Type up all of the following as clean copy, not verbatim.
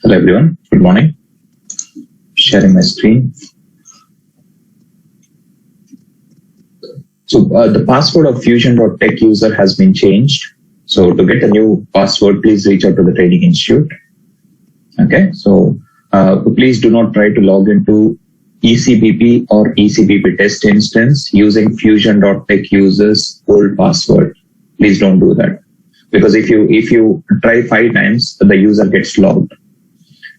Hello everyone, good morning. Sharing my screen. So the password of Fusion.tech user has been changed. So to get a new password, please reach out to the Training Institute. Okay, so please do not try to log into ECPP or ECPP test instance using Fusion.tech user's old password. Please don't do that, because if you try 5 times, the user gets logged.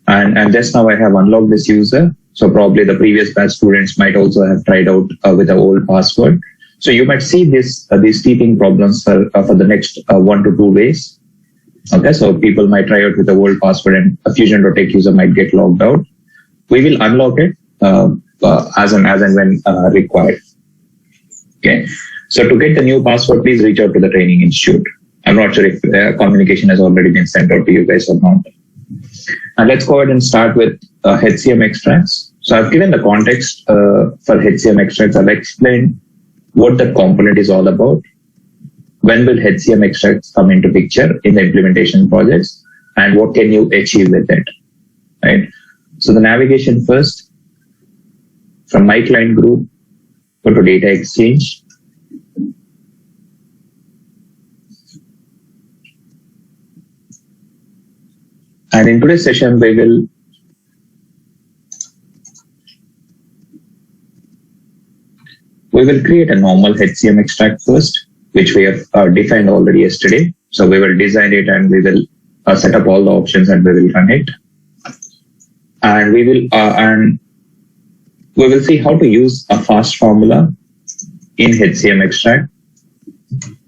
And just now I have unlocked this user. So probably the previous batch students might also have tried out with the old password. So you might see these teething problems for the next 1 to 2 days. Okay, so people might try out with the old password and a Fusion.tech user might get logged out. We will unlock it as and when required. Okay, so to get the new password, please reach out to the Training Institute. I'm not sure if communication has already been sent out to you guys or not. And let's go ahead and start with HCM extracts. So I've given the context for HCM extracts. I've explained what the component is all about. When will HCM extracts come into picture in the implementation projects, and what can you achieve with it, right? So the navigation first, from my client group, go to data exchange. And in today's session, we will create a normal HCM extract first, which we have defined already yesterday. So we will design it and we will set up all the options and we will run it. And we will see how to use a fast formula in HCM extract.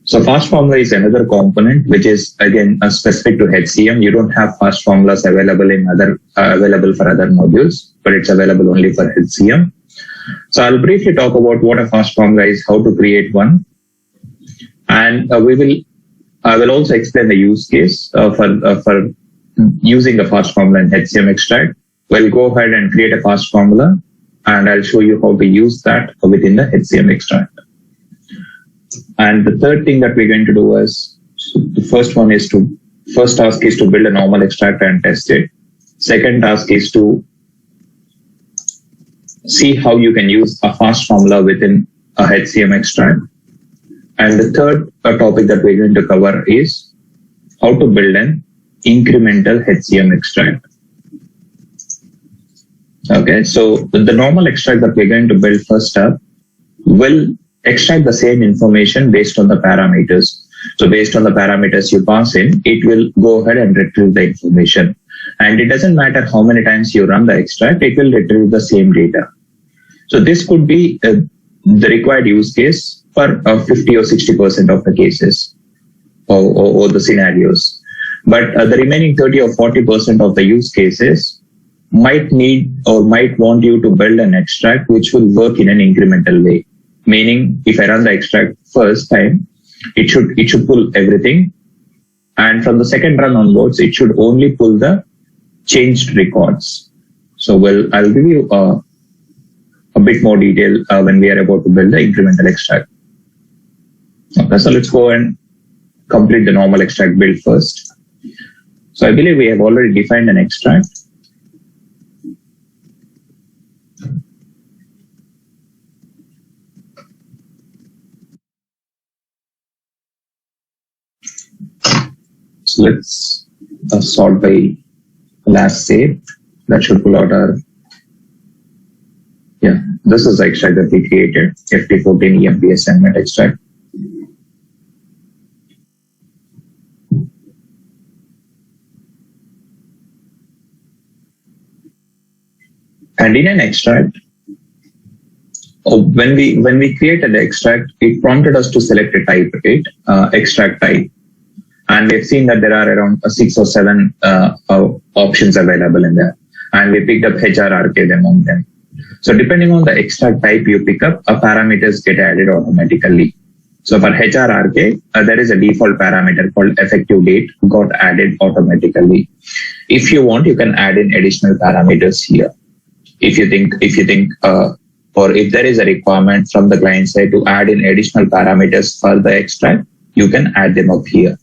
So fast formula is another component which is again specific to HCM. You don't have fast formulas available for other modules, but it's available only for HCM. So I'll briefly talk about what a fast formula is, how to create one, and I will also explain the use case for using a fast formula in HCM extract. We'll go ahead and create a fast formula, and I'll show you how to use that within the HCM extract. And the third thing that we're going to do is, the first task is to build a normal extract and test it. Second task is to see how you can use a fast formula within a HCM extract. And the third topic that we're going to cover is how to build an incremental HCM extract. Okay, so the normal extract that we're going to build first up will extract the same information based on the parameters. So based on the parameters you pass in, it will go ahead and retrieve the information. And it doesn't matter how many times you run the extract, it will retrieve the same data. So this could be the required use case for 50 or 60% of the cases or the scenarios. But the remaining 30 or 40% of the use cases might need or might want you to build an extract which will work in an incremental way. Meaning, if I run the extract first time, it should pull everything, and from the second run onwards, it should only pull the changed records. So, I'll give you a bit more detail when we are about to build the incremental extract. Okay, so let's go and complete the normal extract build first. So I believe we have already defined an extract. So let's sort by last save. That should pull out our, this is the extract that we created, FT14 EMP assignment extract. And in an extract, when we created the extract, it prompted us to select a type, right? Extract type. And we've seen that there are around 6 or 7 options available in there. And we picked up HRRK among them. So depending on the extract type you pick up, parameters get added automatically. So for HRRK, there is a default parameter called effective date got added automatically. If you want, you can add in additional parameters here. If you think, or if there is a requirement from the client side to add in additional parameters for the extract, you can add them up here.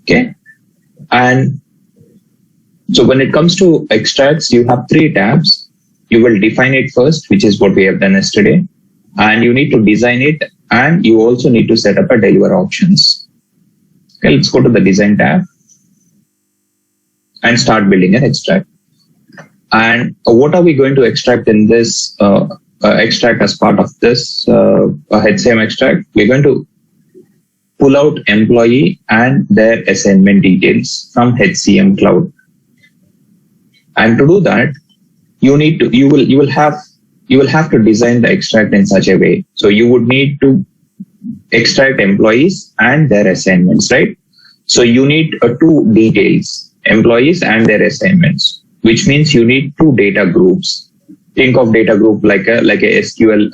Okay. And So when it comes to extracts, you have three tabs. You will define it first, which is what we have done yesterday. And you need to design it. And you also need to set up a deliver options. Okay, let's go to the design tab and start building an extract. And what are we going to extract in this extract as part of this HCM extract? We're going to pull out employee and their assignment details from HCM Cloud. And to do that, you will have to design the extract in such a way. So you would need to extract employees and their assignments, right? So you need two details, employees and their assignments, which means you need two data groups. Think of data group like a SQL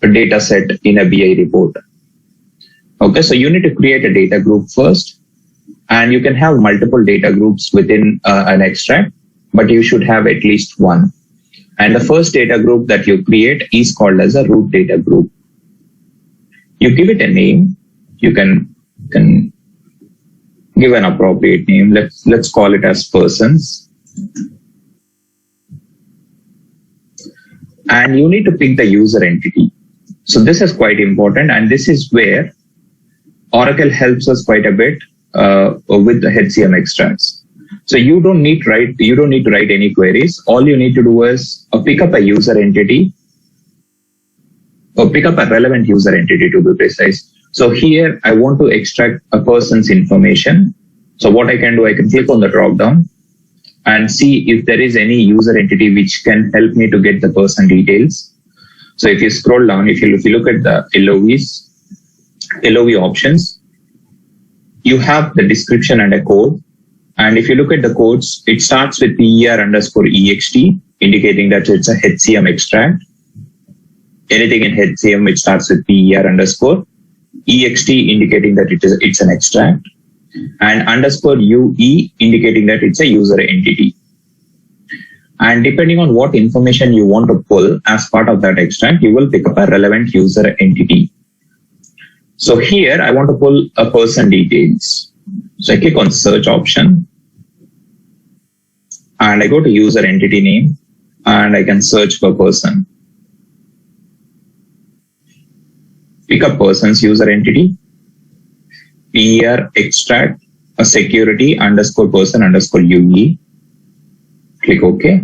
a data set in a BI report. Okay, so you need to create a data group first, and you can have multiple data groups within an extract, but you should have at least one. And the first data group that you create is called as a root data group. You give it a name. You can give an appropriate name. Let's call it as persons. And you need to pick the user entity. So this is quite important, and this is where Oracle helps us quite a bit with the HCM extracts. So you don't need to write any queries. All you need to do is pick up a user entity, or pick up a relevant user entity to be precise. So here I want to extract a person's information. So what I can do, I can click on the drop down and see if there is any user entity which can help me to get the person details. So if you scroll down, if you look at the LOV options, you have the description and a code. And if you look at the codes, it starts with PER_EXT, indicating that it's a HCM extract. Anything in HCM which starts with PER_EXT, indicating that it's an extract, and _UE, indicating that it's a user entity. And depending on what information you want to pull as part of that extract, you will pick up a relevant user entity. So here I want to pull a person details. So I click on search option and I go to user entity name and I can search for person. Pick up person's user entity, PER extract, a security _person_UE. Click OK.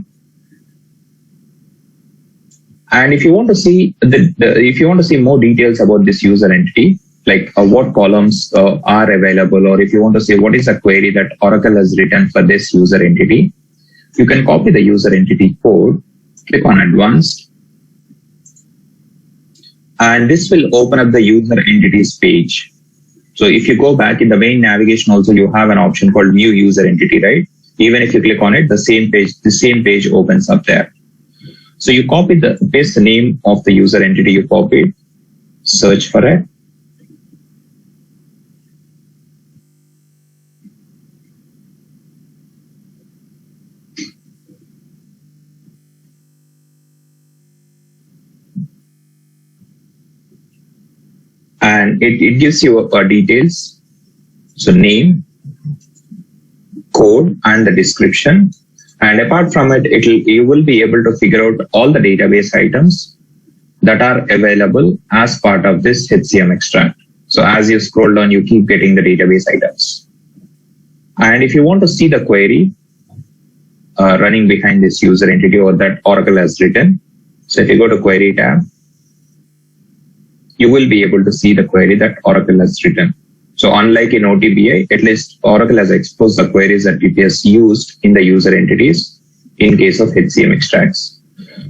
And if you want to see more details about this user entity, like what columns are available, or if you want to see what is a query that Oracle has written for this user entity, you can copy the user entity code, click on advanced, and this will open up the user entities page. So if you go back in the main navigation also, you have an option called view user entity, right? Even if you click on it, the same page opens up there. So you paste the name of the user entity you copied, search for it. And it gives you details. So name, code, and the description. And apart from it, you will be able to figure out all the database items that are available as part of this HCM extract. So as you scroll down, you keep getting the database items. And if you want to see the query running behind this user entity or that Oracle has written, so if you go to query tab, you will be able to see the query that Oracle has written. So unlike in OTBI, at least Oracle has exposed the queries that it has used in the user entities in case of HCM extracts.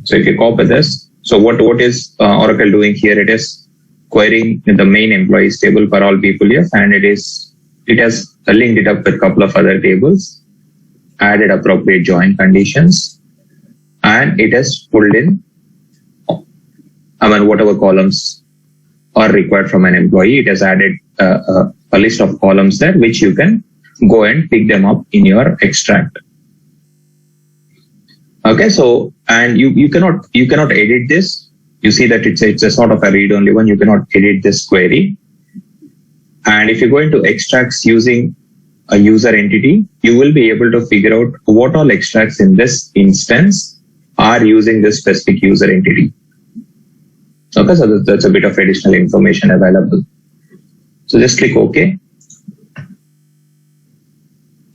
So if you copy this, so what is Oracle doing here? It is querying the main employees table for all people here, and it has linked it up with a couple of other tables, added appropriate join conditions, and it has pulled in whatever columns are required from an employee. It has added a list of columns there, which you can go and pick them up in your extract. Okay, so and you cannot edit this. You see that it's a sort of a read-only one. You cannot edit this query. And if you go into extracts using a user entity, you will be able to figure out what all extracts in this instance are using this specific user entity. Okay, so that's a bit of additional information available. So just click OK.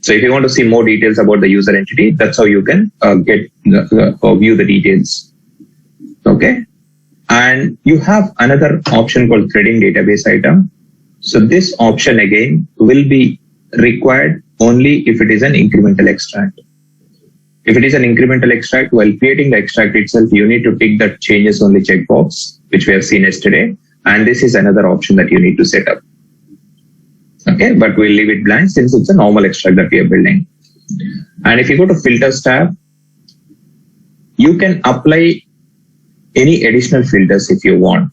So if you want to see more details about the user entity, that's how you can view the details. Okay. And you have another option called threading database item. So this option again will be required only if it is an incremental extract. If it is an incremental extract, while creating the extract itself, you need to tick that changes only checkbox, which we have seen yesterday. And this is another option that you need to set up. Okay, but we'll leave it blank since it's a normal extract that we are building. And if you go to filters tab, you can apply any additional filters if you want.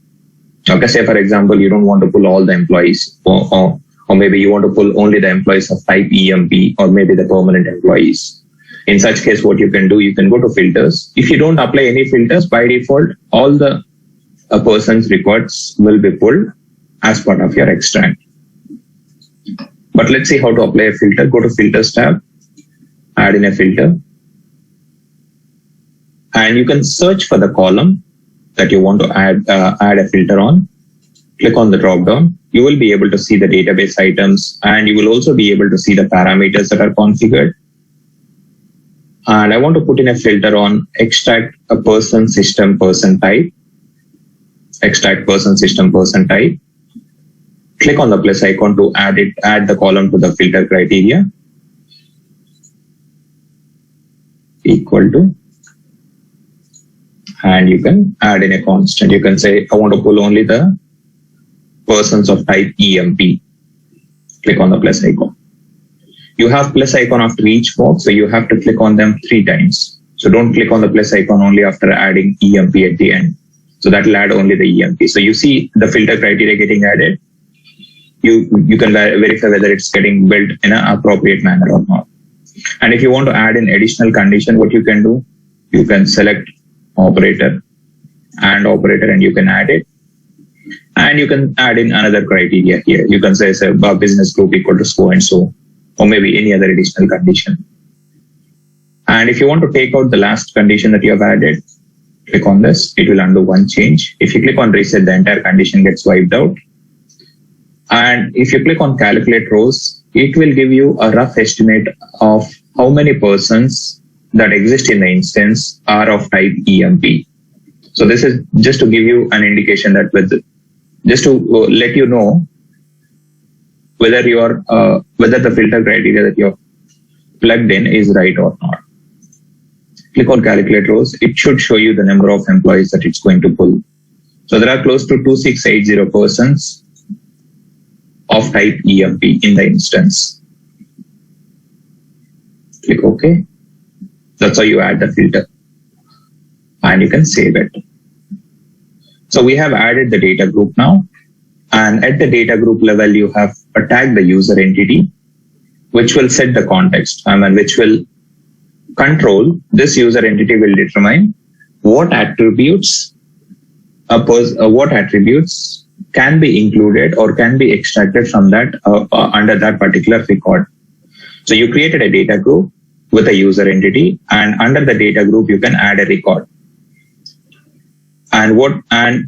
Okay, say for example, you don't want to pull all the employees, or maybe you want to pull only the employees of type EMP, or maybe the permanent employees. In such case, what you can do, you can go to filters. If you don't apply any filters, by default, all the person's records will be pulled as part of your extract. But let's see how to apply a filter. Go to filters tab, add in a filter, and you can search for the column that you want to add a filter on. Click on the drop down. You will be able to see the database items, and you will also be able to see the parameters that are configured. And I want to put in a filter on extract a person, system, person type. Extract person, system, person type. Click on the plus icon to add the column to the filter criteria. Equal to. And you can add in a constant. You can say, I want to pull only the persons of type EMP. Click on the plus icon. You have plus icon after each box, so you have to click on them 3 times. So don't click on the plus icon only after adding EMP at the end. So that will add only the EMP. So you see the filter criteria getting added. You can verify whether it's getting built in an appropriate manner or not. And if you want to add an additional condition, what you can do, you can select operator, and you can add it. And you can add in another criteria here. You can say business group equal to so and so, or maybe any other additional condition. And if you want to take out the last condition that you have added, click on this. It will undo one change. If you click on reset, the entire condition gets wiped out. And if you click on calculate rows, it will give you a rough estimate of how many persons that exist in the instance are of type EMP. So this is just to give you an indication that just to let you know whether whether the filter criteria that you're plugged in is right or not. Click on calculate rows. It should show you the number of employees that it's going to pull. So there are close to 2680 persons of type EMP in the instance. Click OK. That's how you add the filter. And you can save it. So we have added the data group now. And at the data group level, you have tagged the user entity, which will set the context, which will control this user entity will determine what attributes can be included or can be extracted from that under that particular record. So you created a data group with a user entity, and under the data group you can add a record. And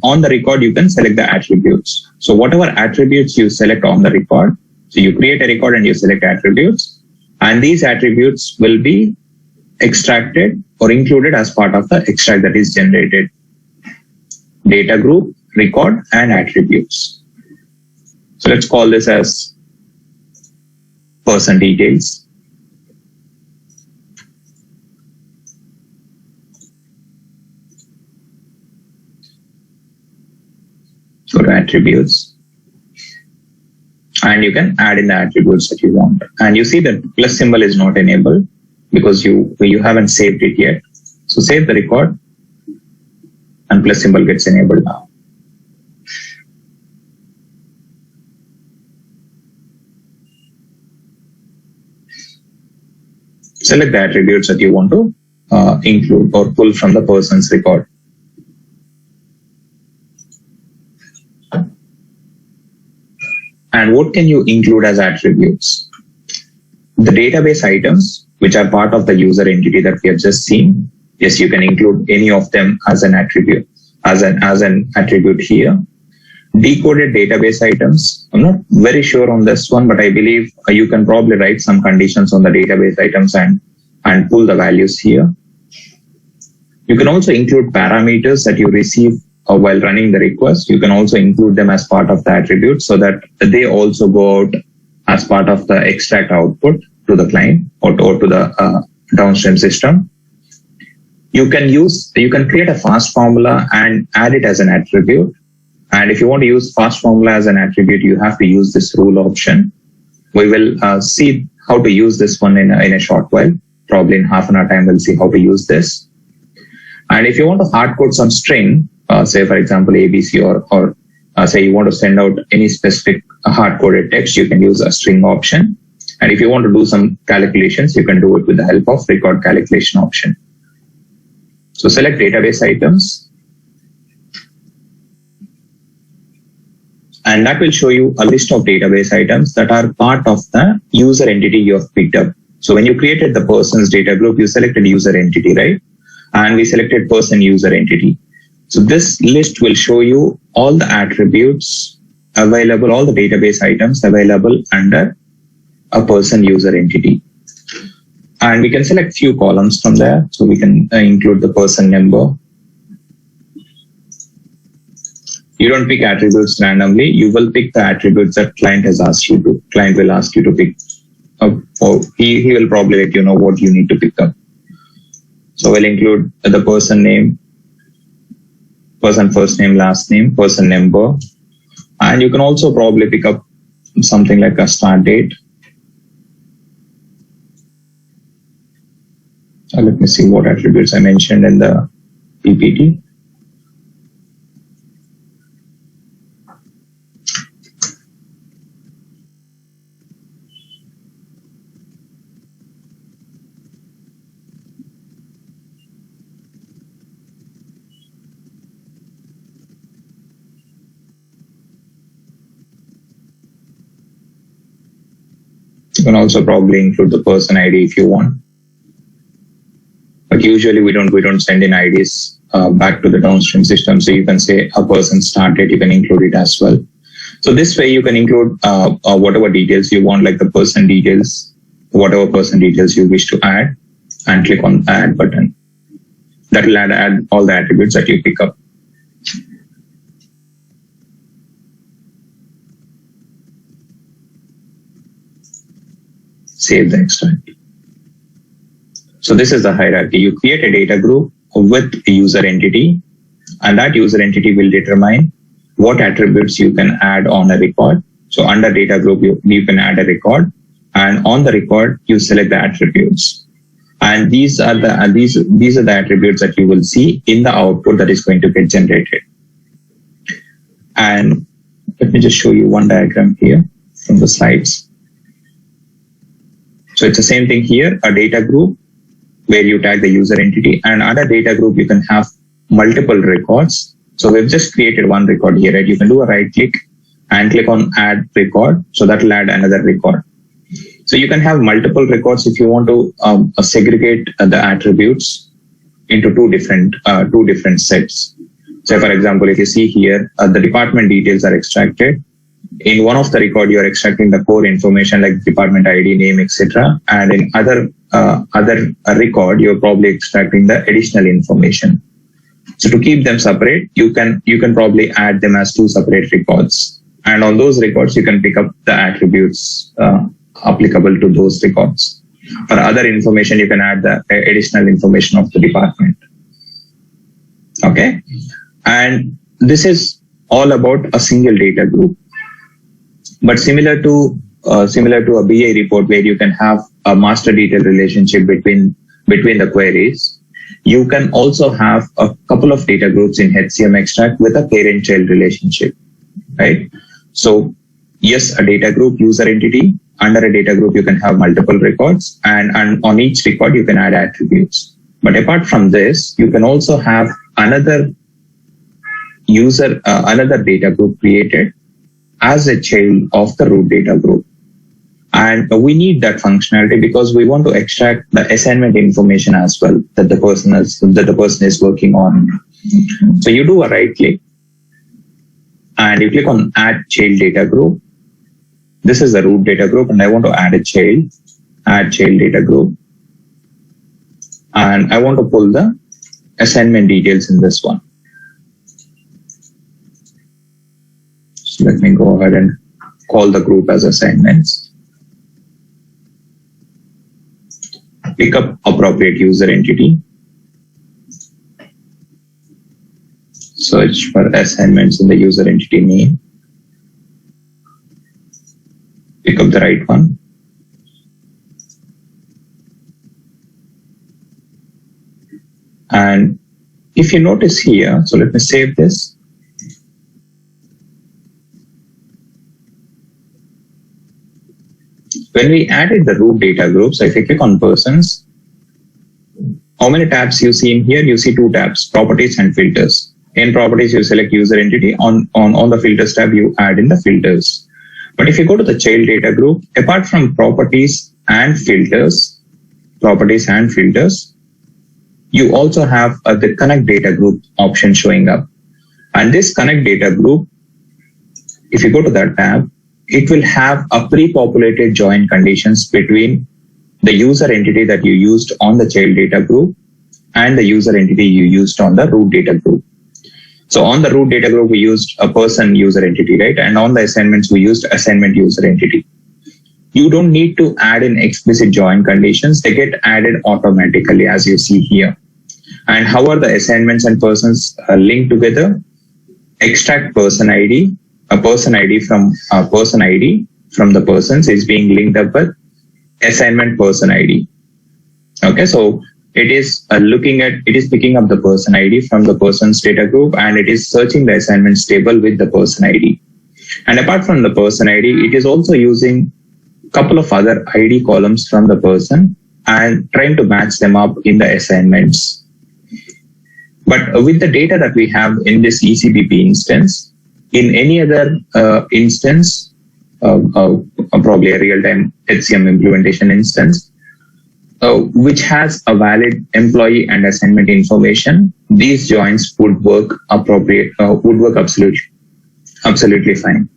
on the record you can select the attributes. So whatever attributes you select on the record, so you create a record and you select attributes, and these attributes will be extracted or included as part of the extract that is generated. Data group, record, and attributes. So let's call this as person details. Go to attributes, and you can add in the attributes that you want. And you see that plus symbol is not enabled because you haven't saved it yet. So save the record, and plus symbol gets enabled now. Select the attributes that you want to include or pull from the person's record. And what can you include as attributes? the database items, which are part of the user entity that we have just seen, yes, you can include any of them as an attribute, as an attribute here. Decoded database items, I'm not very sure on this one, but I believe you can probably write some conditions on the database items and pull the values here. You can also include parameters that you receive while running the request. You can also include them as part of the attribute so that they also go out as part of the extract output to the client or to the downstream system. You can create a fast formula and add it as an attribute. And if you want to use fast formula as an attribute, you have to use this rule option. We will see how to use this one in a short while. Probably in half an hour time, we'll see how to use this. And if you want to hard code some string, say for example ABC, or say you want to send out any specific hard coded text, you can use a string option. And if you want to do some calculations, you can do it with the help of record calculation option. So select database items. And that will show you a list of database items that are part of the user entity you have picked up. So when you created the person's data group, you selected user entity, right? And we selected person user entity. So this list will show you all the attributes available, all the database items available under a person user entity. And we can select few columns from there. So we can include the person number. You don't pick attributes randomly. You will pick the attributes that client has asked you to. Client will ask you to pick up, or he will probably let you know what you need to pick up. So we'll include the person name, person first name, last name, person number. And you can also probably pick up something like a start date. Let me see what attributes I mentioned in the PPT. You can also probably include the person ID if you want. But usually we don't send in IDs back to the downstream system. So you can say a person start date, you can include it as well. So this way you can include whatever details you want, like the person details, whatever person details you wish to add, and click on the add button. That will add all the attributes that you pick up. Save the extract. So this is the hierarchy. You create a data group with a user entity, and that user entity will determine what attributes you can add on a record. So under data group, you can add a record, and on the record, you select the attributes. And these are the attributes that you will see in the output that is going to get generated. And let me just show you one diagram here from the slides. So it's the same thing here, a data group where you tag the user entity, and under data group, you can have multiple records. So we've just created one record here, right? You can do a right click and click on add record. So that will add another record. So you can have multiple records if you want to segregate the attributes into two different sets. So for example, if you see here, the department details are extracted. In one of the record, you are extracting the core information like department ID, name, etc. And in other record, you're probably extracting the additional information. So to keep them separate, you can probably add them as two separate records. And on those records, you can pick up the attributes applicable to those records. For other information, you can add the additional information of the department. Okay. And this is all about a single data group. But similar to a BI report where you can have a master detail relationship between the queries, you can also have a couple of data groups in HCM extract with a parent-child relationship, right? So yes, a data group user entity. Under a data group, you can have multiple records, and on each record, you can add attributes. But apart from this, you can also have another data group created as a child of the root data group. And we need that functionality because we want to extract the assignment information as well that the person is working on. So you do a right click and you click on add child data group. This is the root data group and I want to add a child, add child data group. And I want to pull the assignment details in this one. So let me go ahead and call the group as assignments. Pick up appropriate user entity. Search for assignments in the user entity name. Pick up the right one. And if you notice here, so let me save this. When we added the root data groups, if you click on persons, how many tabs you see in here? You see two tabs, properties and filters. In properties, you select user entity. On the filters tab, you add in the filters. But if you go to the child data group, apart from properties and filters, you also have the connect data group option showing up. And this connect data group, if you go to that tab, it will have a pre-populated join conditions between the user entity that you used on the child data group and the user entity you used on the root data group. So on the root data group, we used a person user entity, right? And on the assignments, we used assignment user entity. You don't need to add in explicit join conditions. They get added automatically as you see here. And how are the assignments and persons linked together? Extract person ID, a person ID from the persons is being linked up with assignment person ID. Okay, so it is picking up the person ID from the person's data group and it is searching the assignments table with the person ID. And apart from the person ID, it is also using a couple of other ID columns from the person and trying to match them up in the assignments. But with the data that we have in this ECBP instance, in any other instance, probably a real-time HCM implementation instance, which has a valid employee and assignment information, these joins would work absolutely fine.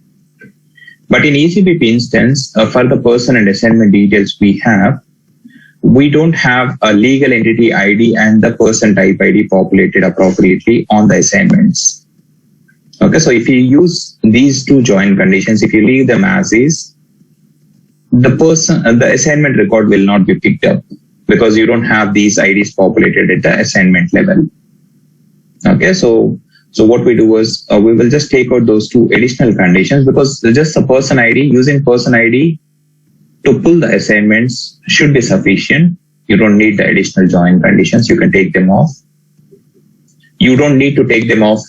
But in ECBP instance, for the person and assignment details we don't have a legal entity ID and the person type ID populated appropriately on the assignments. Okay, so if you use these two join conditions, if you leave them as is, the assignment record will not be picked up because you don't have these IDs populated at the assignment level. Okay, so what we do is we will just take out those two additional conditions because just the person ID, using person ID to pull the assignments should be sufficient. You don't need the additional join conditions. You can take them off. You don't need to take them off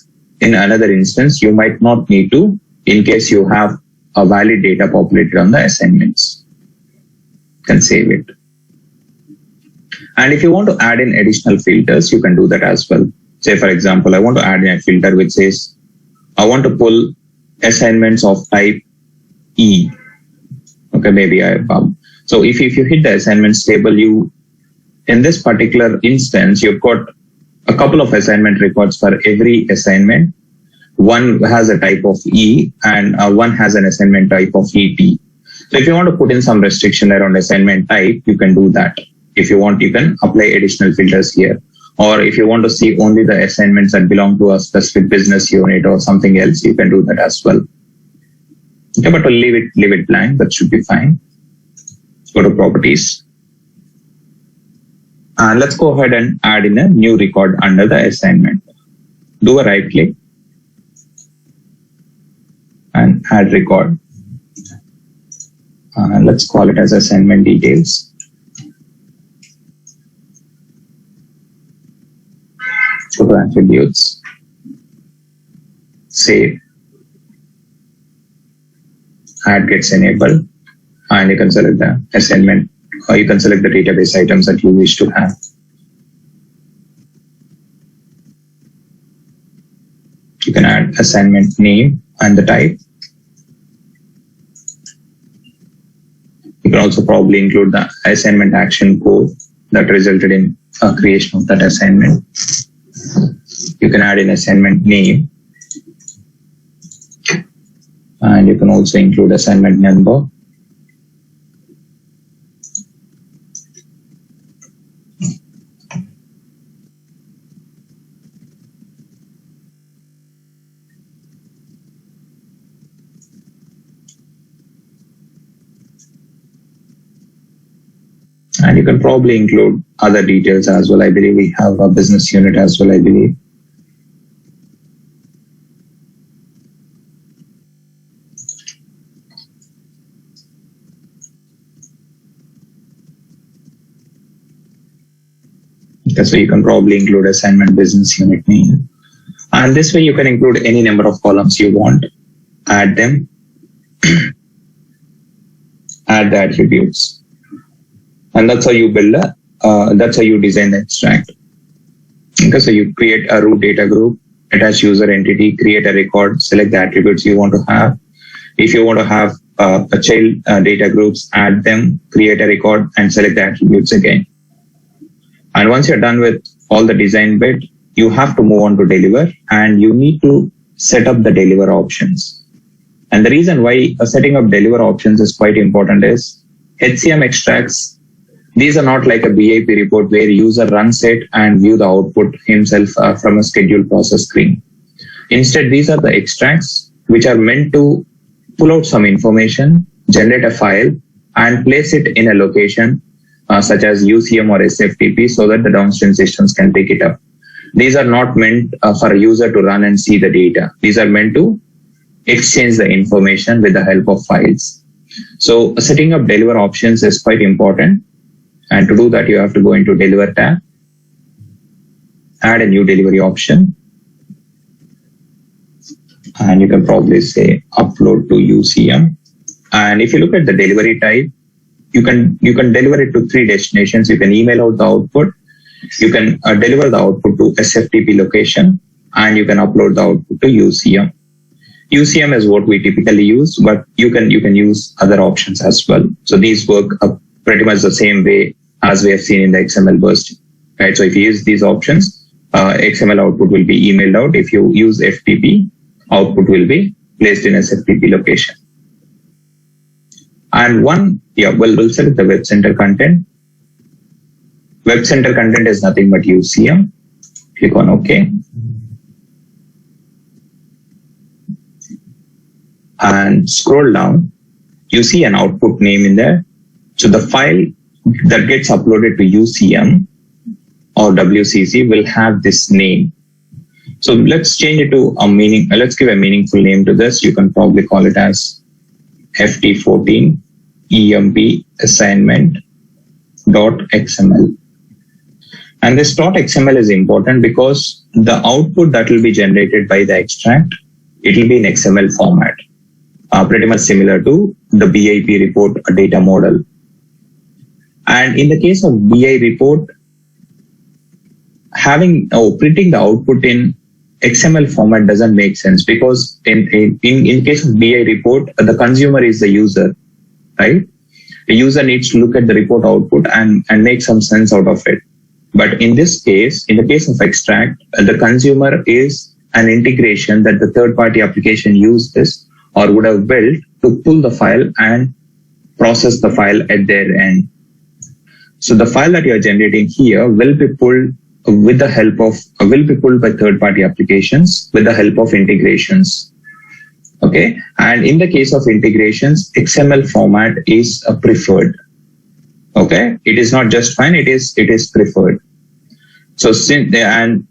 in another instance. You might not need to in case you have a valid data populated on the assignments. You can save it. And if you want to add in additional filters, you can do that as well. Say, for example, I want to add in a filter which says, I want to pull assignments of type E. Okay, maybe so if you hit the assignments table, in this particular instance, you've got a couple of assignment records for every assignment. One has a type of E and one has an assignment type of ET. So if you want to put in some restriction around assignment type, you can do that. If you want, you can apply additional filters here. Or if you want to see only the assignments that belong to a specific business unit or something else, you can do that as well. Okay, but we'll leave it blank. That should be fine. Go to properties. And let's go ahead and add in a new record under the assignment. Do a right click and add record. Let's call it as assignment details. Go to attributes. Save. Add gets enabled. And you can select the assignment, or you can select the database items that you wish to have. You can add assignment name and the type. You can also probably include the assignment action code that resulted in creation of that assignment. You can add an assignment name, and you can also include assignment number. And you can probably include other details as well. I believe we have a business unit as well, I believe. Okay, so you can probably include assignment business unit name. And this way you can include any number of columns you want, add them, add the attributes. And that's how you build that's how you design the extract. Okay, so you create a root data group, attach user entity, create a record, select the attributes you want to have. If you want to have a child data groups, add them, create a record, and select the attributes again. And once you're done with all the design bit, you have to move on to deliver, and you need to set up the deliver options. And the reason why setting up deliver options is quite important is HCM extracts. These are not like a BIP report where user runs it and view the output himself from a scheduled process screen. Instead, these are the extracts which are meant to pull out some information, generate a file, and place it in a location such as UCM or SFTP so that the downstream systems can pick it up. These are not meant for a user to run and see the data. These are meant to exchange the information with the help of files. So setting up deliver options is quite important. And to do that, you have to go into Deliver tab, add a new delivery option, and you can probably say upload to UCM. And if you look at the delivery type, you can deliver it to 3 destinations. You can email out the output, you can deliver the output to SFTP location, and you can upload the output to UCM. UCM is what we typically use, but you can use other options as well. So these work pretty much the same way as we have seen in the XML burst, right? So if you use these options, XML output will be emailed out. If you use FTP, output will be placed in SFTP location. And we'll select the Web Center content. Web Center content is nothing but UCM. Click on OK. And scroll down, you see an output name in there. So the file that gets uploaded to UCM or WCC will have this name. So let's change it to let's give a meaningful name to this. You can probably call it as FT14 EMP assignment .xml. And this .xml is important because the output that will be generated by the extract, it will be in XML format, pretty much similar to the BIP report data model. And in the case of BI report, printing the output in XML format doesn't make sense because in case of BI report, the consumer is the user, right? The user needs to look at the report output and make some sense out of it. But in this case, in the case of extract, the consumer is an integration that the third-party application uses or would have built to pull the file and process the file at their end. So the file that you are generating here will be pulled by third-party applications with the help of integrations. Okay, and in the case of integrations, XML format is preferred. Okay, it is not just fine; it is preferred. So and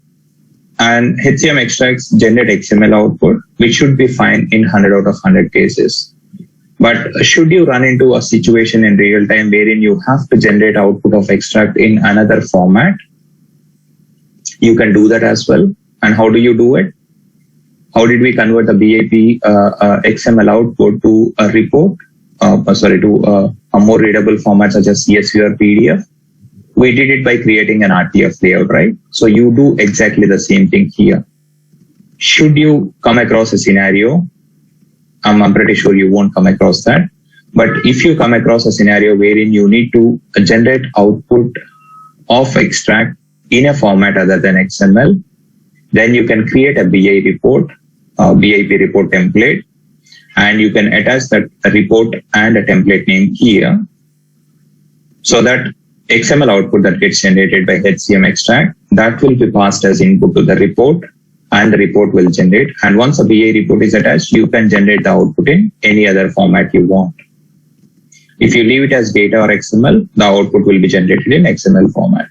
HCM extracts generate XML output, which should be fine in 100 out of 100 cases. But should you run into a situation in real time wherein you have to generate output of extract in another format, you can do that as well. And how do you do it? How did we convert the BIP XML output to a report? To a more readable format such as CSV or PDF? We did it by creating an RTF layout, right? So you do exactly the same thing here. Should you come across a scenario, I'm pretty sure you won't come across that, But if you come across a scenario wherein you need to generate output of extract in a format other than XML, then you can create a BI report, BIP report template, and you can attach that report and a template name here, so that XML output that gets generated by HCM extract, that will be passed as input to the report, and the report will generate. And once a BI report is attached, you can generate the output in any other format you want. If you leave it as data or XML, the output will be generated in XML format.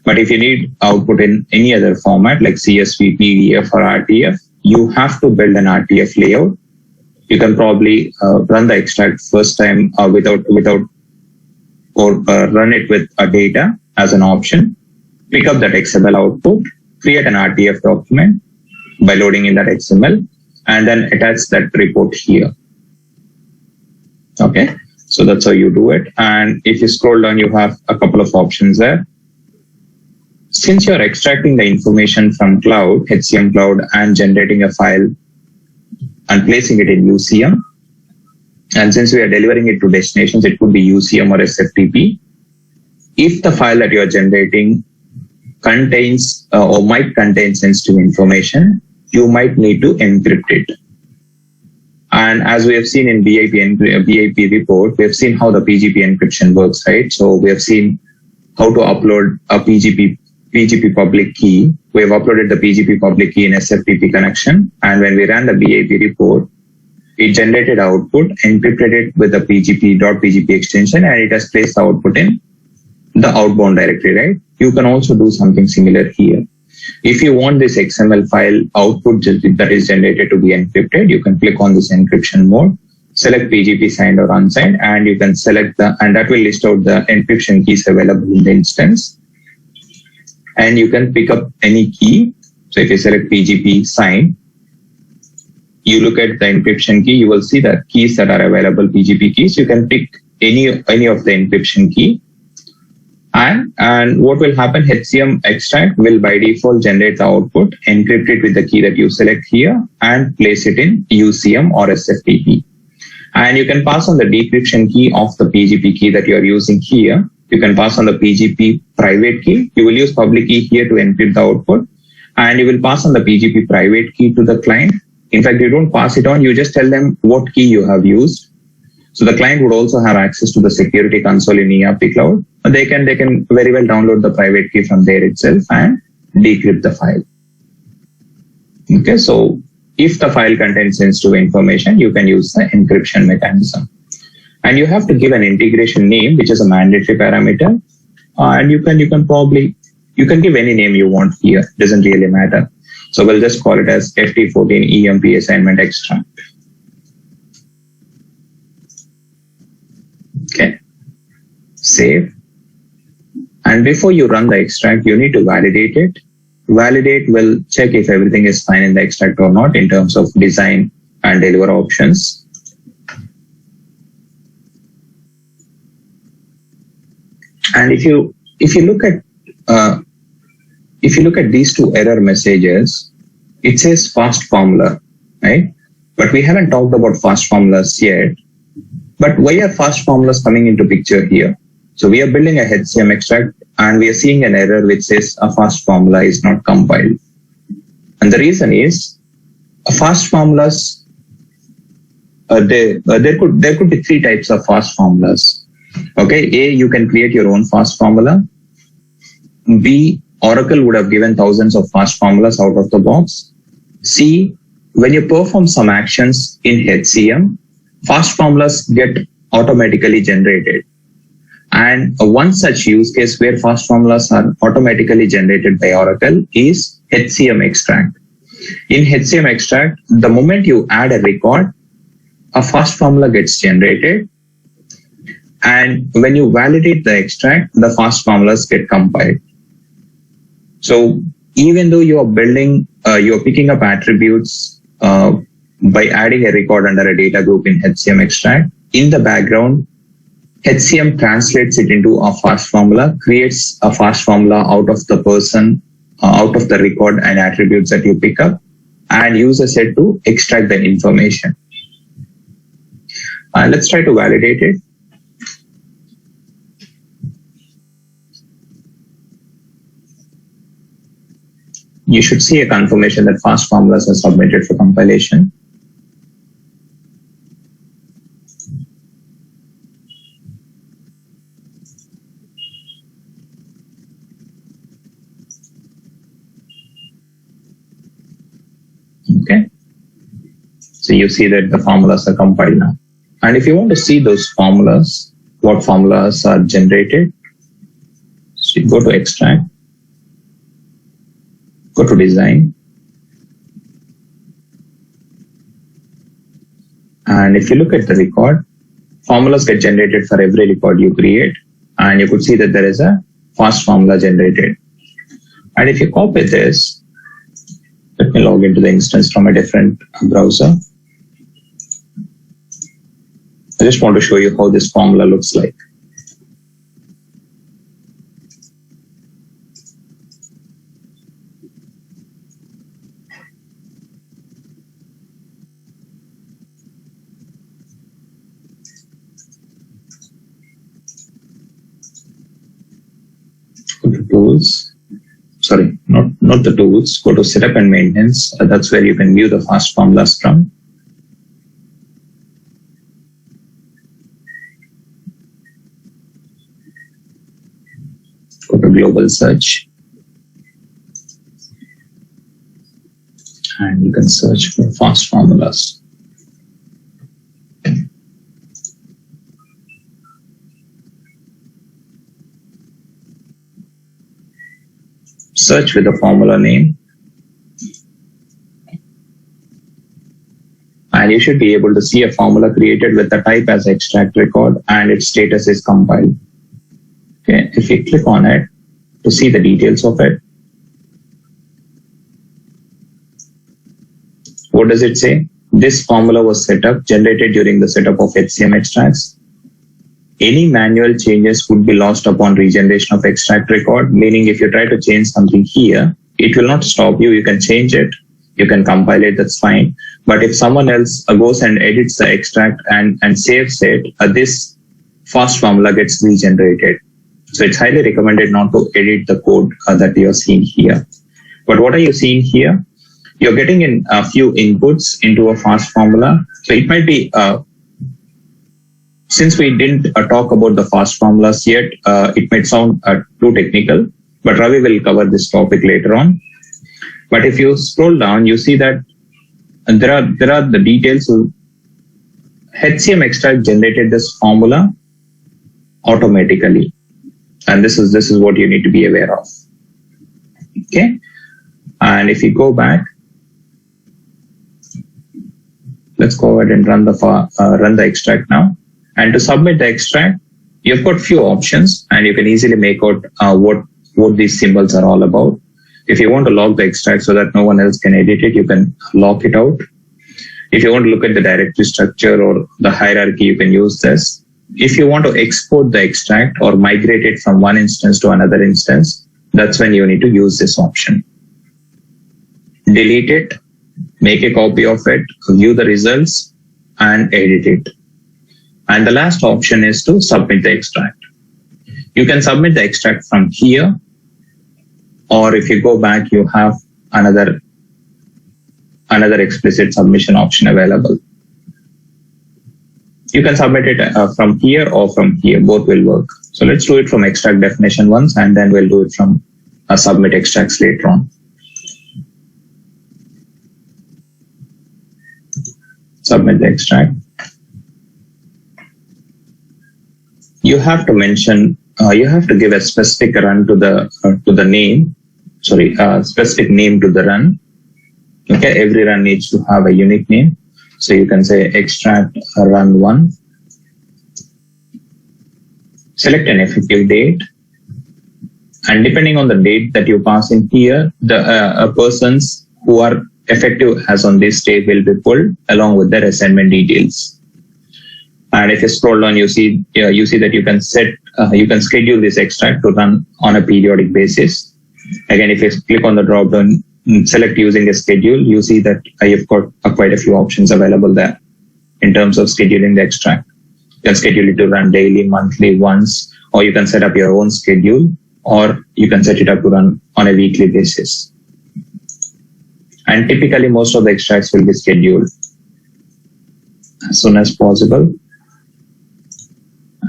But if you need output in any other format like CSV, PDF, or RTF, you have to build an RTF layout. You can probably run the extract first time without or run it with a data as an option. Pick up that XML output, create an RTF document by loading in that XML, and then attach that report here. Okay, so that's how you do it. And if you scroll down, you have a couple of options there. Since you're extracting the information from cloud, HCM cloud, and generating a file and placing it in UCM, and since we are delivering it to destinations, it could be UCM or SFTP. If the file that you are generating contains or might contain sensitive information, you might need to encrypt it. And as we have seen in BIP report, we have seen how the PGP encryption works, right? So we have seen how to upload a PGP public key. We have uploaded the PGP public key in SFTP connection. And when we ran the BIP report, it generated output, encrypted it with the .pgp extension, and it has placed the output in the outbound directory, right? You can also do something similar here. If you want this XML file output that is generated to be encrypted, you can click on this encryption mode, select PGP signed or unsigned, and you can select and that will list out the encryption keys available in the instance. And you can pick up any key. So if you select PGP signed, you look at the encryption key, you will see the keys that are available, PGP keys. You can pick any of the encryption key. And what will happen, HCM extract will by default generate the output, encrypt it with the key that you select here, and place it in UCM or SFTP. And you can pass on the decryption key of the PGP key that you are using here. You can pass on the PGP private key. You will use public key here to encrypt the output. And you will pass on the PGP private key to the client. In fact, you don't pass it on. You just tell them what key you have used. So the client would also have access to the security console in ERP Cloud. They can very well download the private key from there itself and decrypt the file. Okay, so if the file contains sensitive information, you can use the encryption mechanism. And you have to give an integration name, which is a mandatory parameter. And you can give any name you want here. It doesn't really matter. So we'll just call it as FT14 EMP assignment extract. Okay, save. And before you run the extract, you need to validate it. Validate will check if everything is fine in the extract or not in terms of design and deliver options. And if you look at these two error messages, it says fast formula, right? But we haven't talked about fast formulas yet. But why are fast formulas coming into picture here? So we are building a HCM extract and we are seeing an error which says a fast formula is not compiled. And the reason is fast formulas, there could be three types of fast formulas. Okay, A, you can create your own fast formula. B, Oracle would have given thousands of fast formulas out of the box. C, when you perform some actions in HCM, fast formulas get automatically generated. And one such use case where fast formulas are automatically generated by Oracle is HCM extract. In HCM extract, the moment you add a record, a fast formula gets generated. And when you validate the extract, the fast formulas get compiled. So even though you are building, you're picking up attributes by adding a record under a data group in HCM extract, in the background, HCM translates it into a fast formula, creates a fast formula out of the person, out of the record and attributes that you pick up, and uses it to extract the information. And let's try to validate it. You should see a confirmation that fast formulas are submitted for compilation. Okay. So you see that the formulas are compiled now. And if you want to see those formulas, what formulas are generated, so you go to extract, go to design. And if you look at the record, formulas get generated for every record you create. And you could see that there is a fast formula generated. And if you copy this, let me log into the instance from a different browser. I just want to show you how this formula looks like. Go to tools. Sorry, not the tools. Go to setup and maintenance. That's where you can view the fast formulas from. Go to global search. And you can search for fast formulas. Search with the formula name. And you should be able to see a formula created with the type as extract record and its status is compiled. Okay, if you click on it to see the details of it, what does it say? This formula was set up, generated during the setup of HCM extracts. Any manual changes would be lost upon regeneration of extract record, meaning if you try to change something here, it will not stop you. You can change it, you can compile it, that's fine. But if someone else goes and edits the extract and saves it, this fast formula gets regenerated. So it's highly recommended not to edit the code that you're seeing here. But what are you seeing here? You're getting in a few inputs into a fast formula. So it might be, since we didn't talk about the fast formulas yet, it might sound too technical, but Ravi will cover this topic later on. But if you scroll down, you see that there are the details. HCM extract generated this formula automatically. And this is what you need to be aware of. Okay. And if you go back, let's go ahead and run the extract now. And to submit the extract, you've got few options and you can easily make out what these symbols are all about. If you want to log the extract so that no one else can edit it, you can lock it out. If you want to look at the directory structure or the hierarchy, you can use this. If you want to export the extract or migrate it from one instance to another instance, that's when you need to use this option. Delete it, make a copy of it, view the results, and edit it. And the last option is to submit the extract. You can submit the extract from here, or if you go back, you have another explicit submission option available. You can submit it from here or from here, both will work. So let's do it from extract definition once, and then we'll do it from submit extracts later on. Submit the extract. You have to mention, you have to give a specific run to the name, specific name to the run. Okay, every run needs to have a unique name. So you can say extract run 1. Select an effective date. And depending on the date that you pass in here, the persons who are effective as on this date will be pulled along with their assignment details. And if you scroll down, you see that you can schedule this extract to run on a periodic basis. Again, if you click on the drop down, select using a schedule, you see that you've got quite a few options available there in terms of scheduling the extract. can schedule it to run daily, monthly, once, or you can set up your own schedule, or you can set it up to run on a weekly basis. And typically most of the extracts will be scheduled as soon as possible,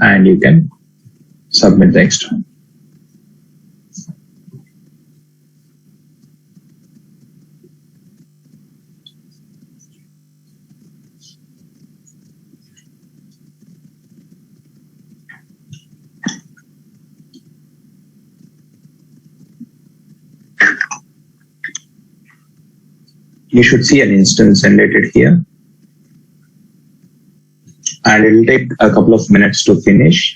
and you can submit the extract. You should see an instance generated here, and it will take a couple of minutes to finish.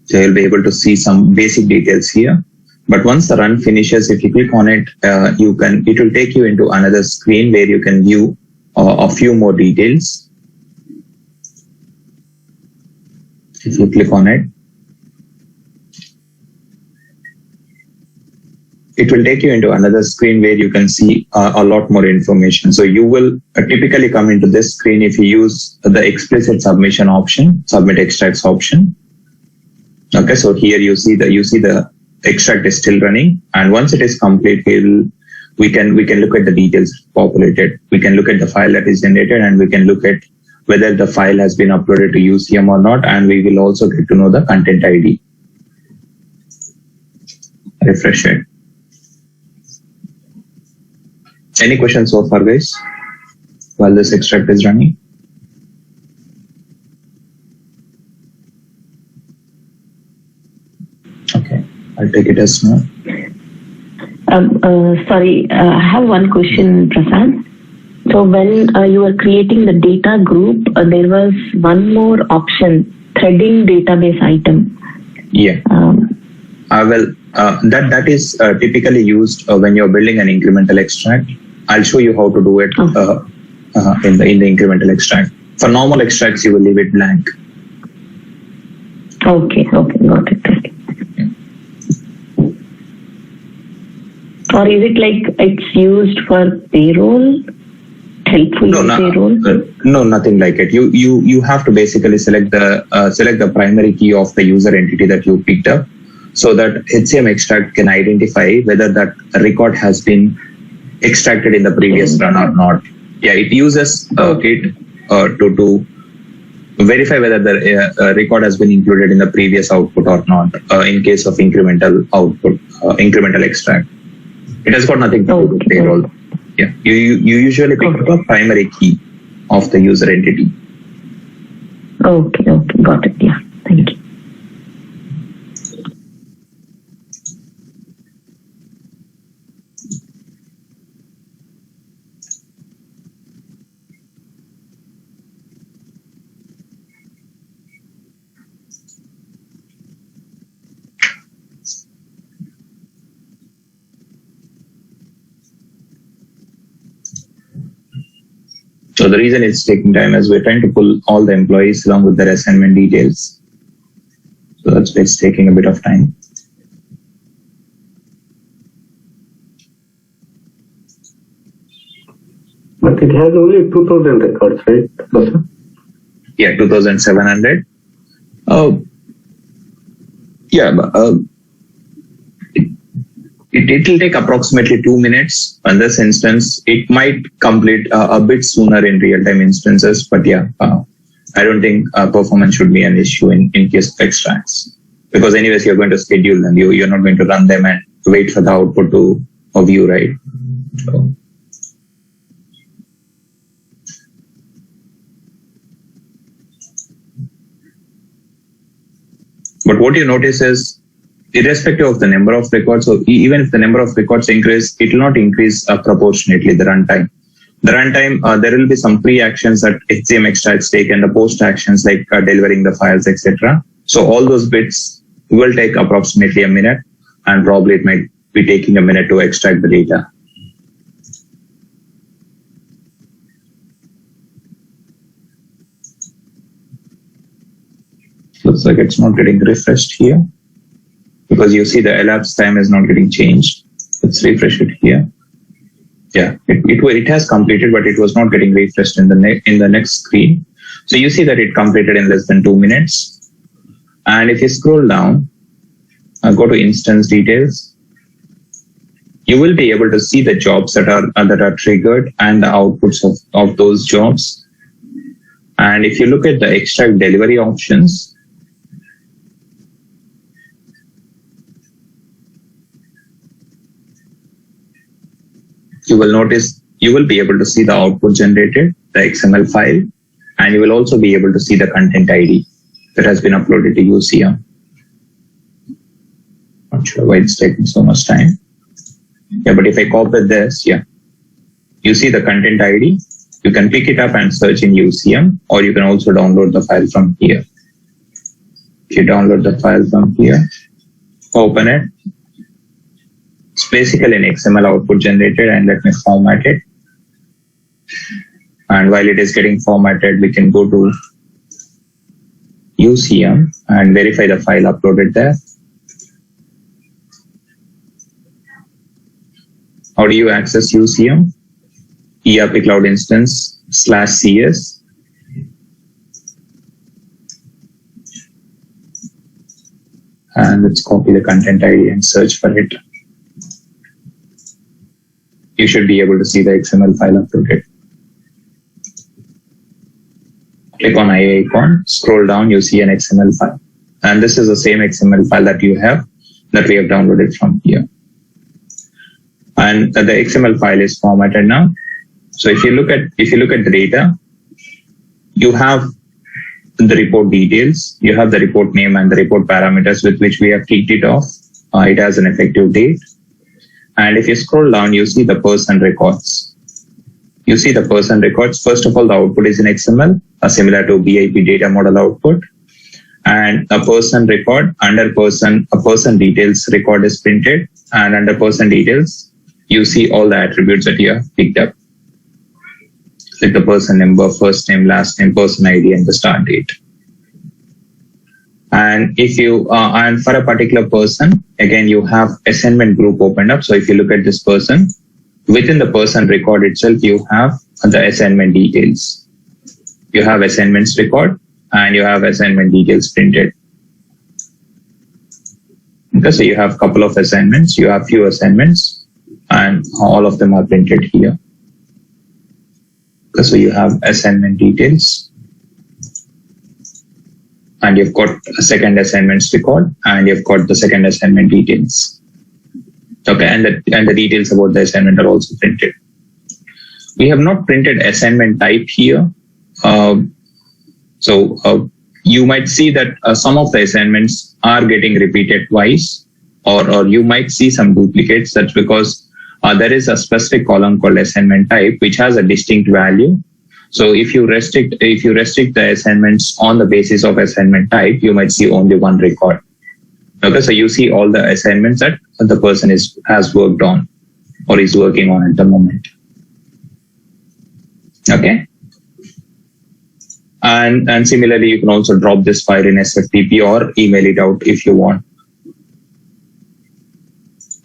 So you'll be able to see some basic details here. But once the run finishes, if you click on it, it will take you into another screen where you can view a few more details. If you click on it, it will take you into another screen where you can see a lot more information. So you will typically come into this screen if you use the explicit submission option, submit extracts option. Okay, so here you see the extract is still running, and once it is complete, we can look at the details populated. We can look at the file that is generated, and we can look at whether the file has been uploaded to UCM or not, and we will also get to know the content ID. Refresh it. Any questions so far, guys, while this extract is running? Okay, I'll take it as no. Sorry, I have one question, Prasad. So when you were creating the data group, there was one more option, threading database item. Yeah. That is typically used when you're building an incremental extract. I'll show you how to do it in the incremental extract. For normal extracts, you will leave it blank. Okay, got it. Or is it like it's used for payroll? Helpful payroll? No, nothing like it. You have to basically select the primary key of the user entity that you picked up, so that HCM extract can identify whether that record has been extracted in the previous run or not. Yeah, it uses it to verify whether the record has been included in the previous output or not. In case of incremental output, incremental extract, it has got nothing to do with payroll. Yeah, you usually pick up a primary key of the user entity. Okay, got it. Yeah, thank you. So the reason it's taking time is we're trying to pull all the employees along with their assignment details. So that's why it's taking a bit of time. But it has only 2,000 records, right? Yeah, 2,700. It will take approximately 2 minutes. In this instance, it might complete a bit sooner in real-time instances, but yeah, I don't think performance should be an issue in case of extracts. Because anyways, you're going to schedule them. You're not going to run them and wait for the output to view, right? So. But what you notice is, irrespective of the number of records, so even if the number of records increase, it will not increase proportionately the runtime. The runtime, there will be some pre-actions that HCM extracts take and the post-actions like delivering the files, etc. So all those bits will take approximately a minute, and probably it might be taking a minute to extract the data. Looks like it's not getting refreshed here, because you see the elapsed time is not getting changed. Let's refresh it here. Yeah, it has completed, but it was not getting refreshed in the next screen. So you see that it completed in less than 2 minutes. And if you scroll down, go to instance details, you will be able to see the jobs that are triggered and the outputs of those jobs. And if you look at the extract delivery options, you will be able to see the output generated, the XML file, and you will also be able to see the content ID that has been uploaded to UCM. Not sure why it's taking so much time. Yeah, but if I copy this, yeah, you see the content ID. You can pick it up and search in UCM, or you can also download the file from here. If you download the file from here, open it. It's basically an XML output generated, and let me format it. And while it is getting formatted, we can go to UCM and verify the file uploaded there. How do you access UCM? ERP Cloud Instance /CS. And let's copy the content ID and search for it. You should be able to see the XML file uploaded. Click on icon, scroll down, you see an XML file. And this is the same XML file that we have downloaded from here. And the XML file is formatted now. So if you look at the data, you have the report details, you have the report name and the report parameters with which we have kicked it off. It has an effective date. And if you scroll down, you see the person records. You see the person records. First of all, the output is in XML, similar to BIP data model output. And a person record, under person, a person details record is printed. And under person details, you see all the attributes that you have picked up. Like the person number, first name, last name, person ID, and the start date. And if you, and for a particular person, again, you have assignment group opened up. So if you look at this person, within the person record itself, you have the assignment details. You have assignments record and you have assignment details printed. Okay, so you have a couple of assignments, you have few assignments, and all of them are printed here. Okay, so you have assignment details, and you've got a second assignments record, and you've got the second assignment details. Okay, and the details about the assignment are also printed. We have not printed assignment type here. You might see that some of the assignments are getting repeated twice, or you might see some duplicates. That's because there is a specific column called assignment type, which has a distinct value. So if you restrict the assignments on the basis of assignment type, you might see only one record. Okay, so you see all the assignments that the person has worked on or is working on at the moment. Okay. And similarly, you can also drop this file in SFTP or email it out if you want.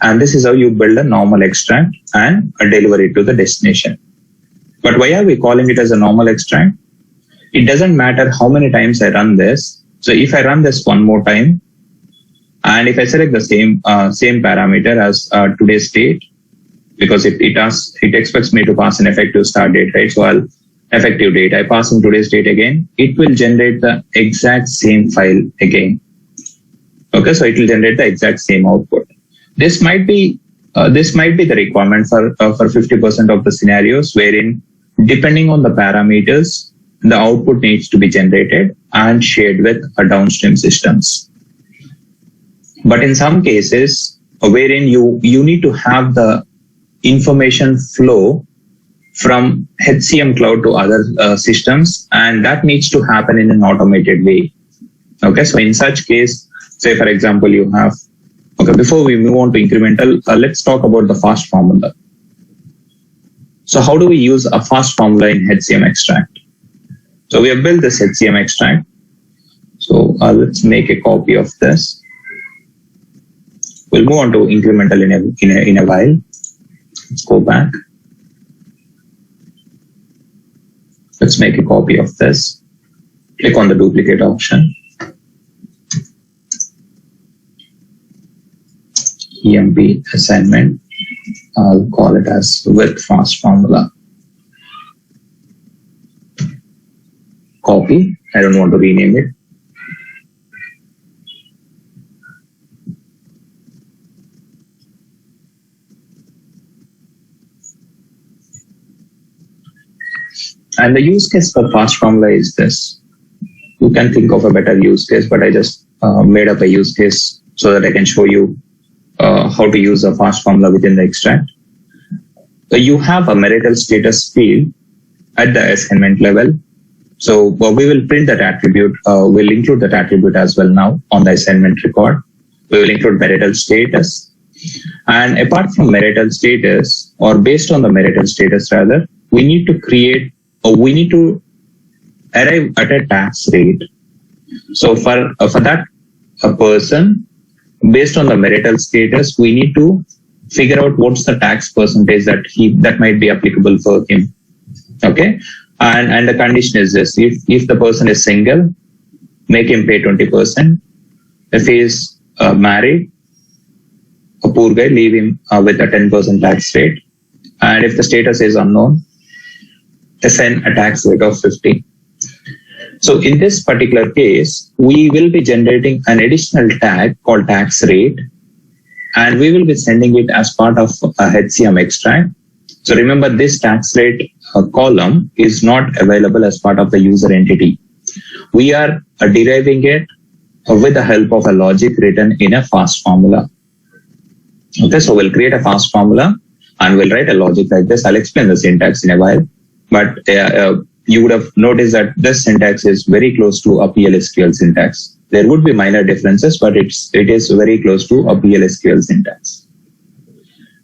And this is how you build a normal extract and deliver it to the destination. But why are we calling it as a normal extract? It doesn't matter how many times I run this. So if I run this one more time, and if I select the same parameter as today's date, because it expects me to pass an effective start date, right? So I'll effective date, I pass in today's date again, it will generate the exact same file again. Okay, so it will generate the exact same output. This might be the requirement for 50% of the scenarios, wherein depending on the parameters, the output needs to be generated and shared with downstream systems. But in some cases, wherein you need to have the information flow from HCM Cloud to other systems, and that needs to happen in an automated way. Okay, so in such case, say for example, you have, okay, before we move on to incremental, let's talk about the fast formula. So how do we use a fast formula in HCM extract? So we have built this HCM extract. So let's make a copy of this. We'll move on to incremental in a while. Let's go back. make a copy of this. Click on the duplicate option. EMP assignment. I'll call it as with fast formula. Copy. I don't want to rename it. And the use case for fast formula is this. You can think of a better use case, but I just made up a use case so that I can show you how to use a fast formula within the extract. You have a marital status field at the assignment level. So we will print that attribute. We'll include that attribute as well now on the assignment record. We will include marital status. And apart from marital status, or based on the marital status rather, we need to create, or we need to arrive at a tax rate. So for that a person, based on the marital status, we need to figure out what's the tax percentage that might be applicable for him. Okay. And the condition is this: if the person is single, make him pay 20%. If he is married, a poor guy, leave him with a 10% tax rate. And if the status is unknown, assign a tax rate of 50. So in this particular case, we will be generating an additional tag called tax rate, and we will be sending it as part of a HCM extract. So remember, this tax rate column is not available as part of the user entity. We are deriving it with the help of a logic written in a fast formula. Okay, so we'll create a fast formula and we'll write a logic like this. I'll explain the syntax in a while, but you would have noticed that this syntax is very close to a PL/SQL syntax. There would be minor differences, but it is very close to a PL/SQL syntax.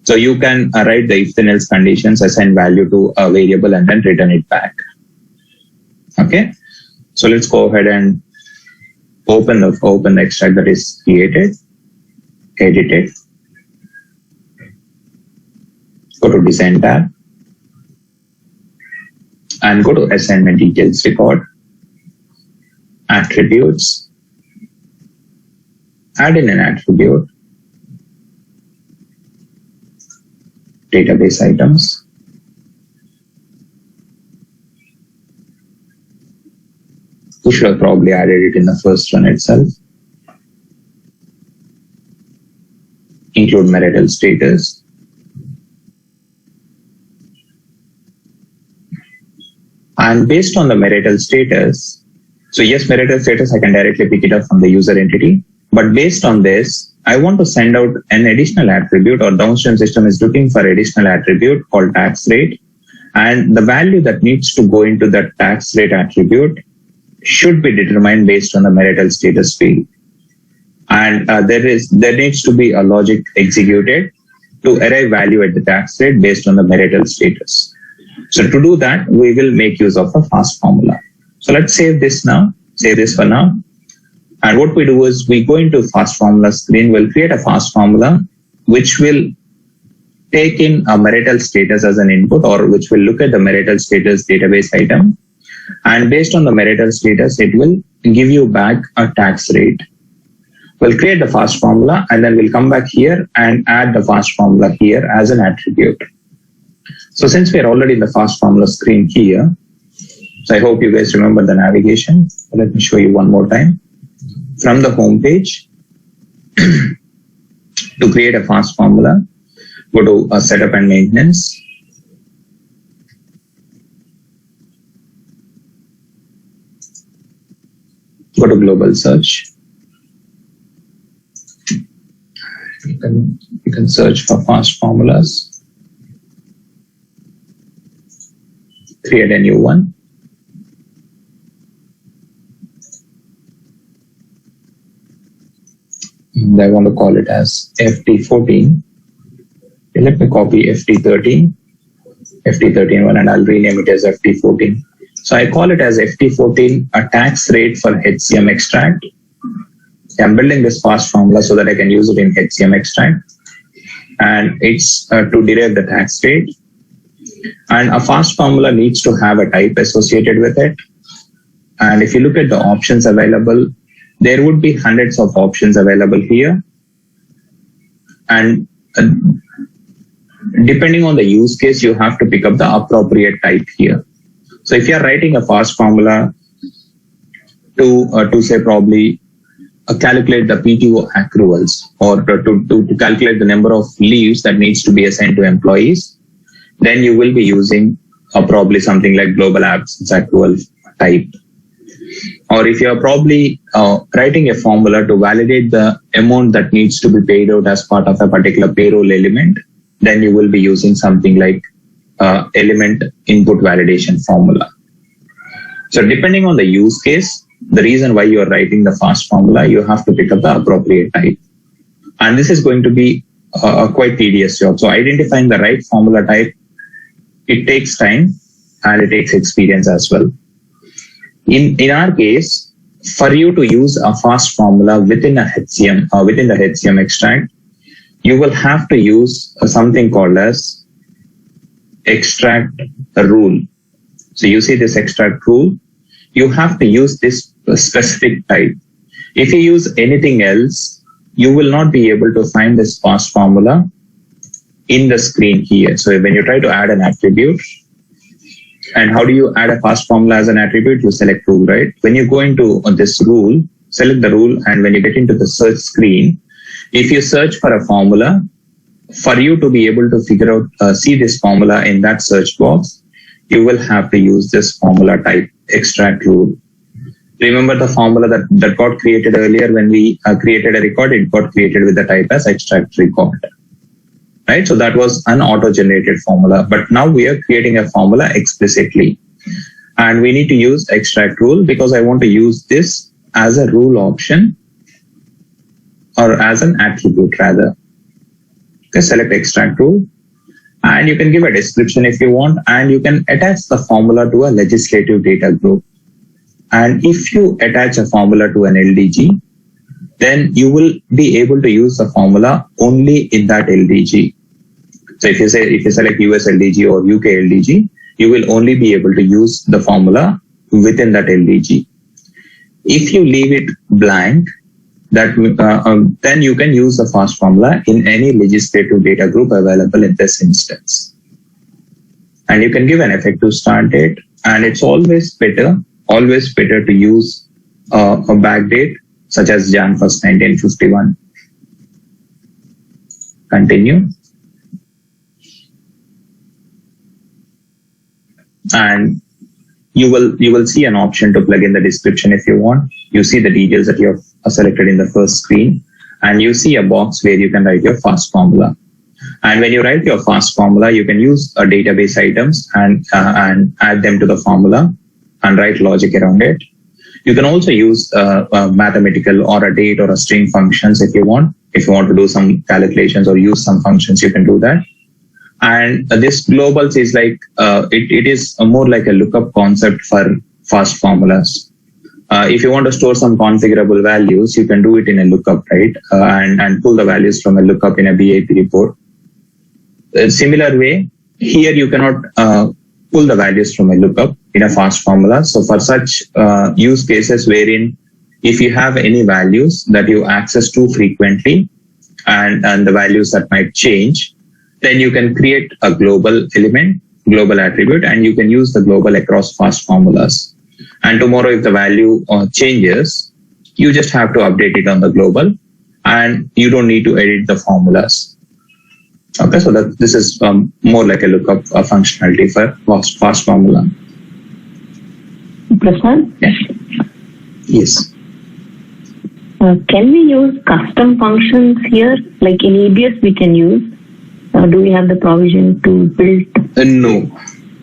So you can write the if then else conditions, assign value to a variable, and then return it back. Okay, so let's go ahead and open the extract that is created, edit it, go to design tab, and go to assignment details record, attributes, add in an attribute, database items, we should have probably added it in the first run itself. Include marital status. And based on the marital status, so yes, marital status, I can directly pick it up from the user entity. But based on this, I want to send out an additional attribute, or downstream system is looking for additional attribute called tax rate. And the value that needs to go into that tax rate attribute should be determined based on the marital status field. And there needs to be a logic executed to arrive value at the tax rate based on the marital status. So to do that, we will make use of a fast formula. So let's save this now, save this for now. And what we do is we go into fast formula screen, we'll create a fast formula, which will take in a marital status as an input, or which will look at the marital status database item. And based on the marital status, it will give you back a tax rate. We'll create the fast formula, and then we'll come back here and add the fast formula here as an attribute. So since we are already in the fast formula screen here, so I hope you guys remember the navigation. Let me show you one more time. From the home page, to create a fast formula, go to setup and maintenance. Go to global search. You can search for fast formulas. Create a new one. And I want to call it as FT14. Let me copy FT13 one, and I'll rename it as FT14. So I call it as FT14, a tax rate for HCM extract. I'm building this fast formula so that I can use it in HCM extract. And it's to derive the tax rate. And a fast formula needs to have a type associated with it. And if you look at the options available, there would be hundreds of options available here. And depending on the use case, you have to pick up the appropriate type here. So if you are writing a fast formula to say probably calculate the PTO accruals, or to calculate the number of leaves that needs to be assigned to employees, then you will be using probably something like global absence accrual type. Or if you are probably writing a formula to validate the amount that needs to be paid out as part of a particular payroll element, then you will be using something like element input validation formula. So depending on the use case, the reason why you are writing the fast formula, you have to pick up the appropriate type. And this is going to be a quite tedious job. So identifying the right formula type, it takes time and it takes experience as well. In our case, for you to use a fast formula within a HCM or within the HCM extract, you will have to use something called as extract rule. So you see this extract rule, you have to use this specific type. If you use anything else, you will not be able to find this fast formula in the screen here. So when you try to add an attribute, and how do you add a fast formula as an attribute? You select rule, right? When you go into this rule, select the rule, and when you get into the search screen, if you search for a formula, for you to be able to figure out, see this formula in that search box, you will have to use this formula type, extract rule. Remember the formula that got created earlier when we created a record, it got created with the type as extract record. Right? So that was an auto-generated formula, but now we are creating a formula explicitly. And we need to use extract rule because I want to use this as a rule option or as an attribute rather. Okay, select extract rule and you can give a description if you want, and you can attach the formula to a legislative data group. And if you attach a formula to an LDG, then you will be able to use the formula only in that LDG. So if you select US LDG or UK LDG, you will only be able to use the formula within that LDG. If you leave it blank, then you can use the fast formula in any legislative data group available in this instance. And you can give an effective start date, and it's always better to use a back date such as Jan 1st, 1951. Continue. And you will see an option to plug in the description if you want. You see the details that you have selected in the first screen, and you see a box where you can write your fast formula. And when you write your fast formula, you can use database items and add them to the formula and write logic around it. You can also use mathematical or a date or a string functions if you want. If you want to do some calculations or use some functions, you can do that. And this globals is like, it is more like a lookup concept for fast formulas. If you want to store some configurable values, you can do it in a lookup, right? And pull the values from a lookup in a BAP report. A similar way, here you cannot pull the values from a lookup in a fast formula. So for such use cases wherein if you have any values that you access too frequently and the values that might change, then you can create a global element, global attribute, and you can use the global across fast formulas. And tomorrow, if the value changes, you just have to update it on the global, and you don't need to edit the formulas. Okay, so this is more like a lookup functionality for fast formula. Prasad? Yes. Can we use custom functions here? Like in EBS we can use. Do we have the provision to build? No,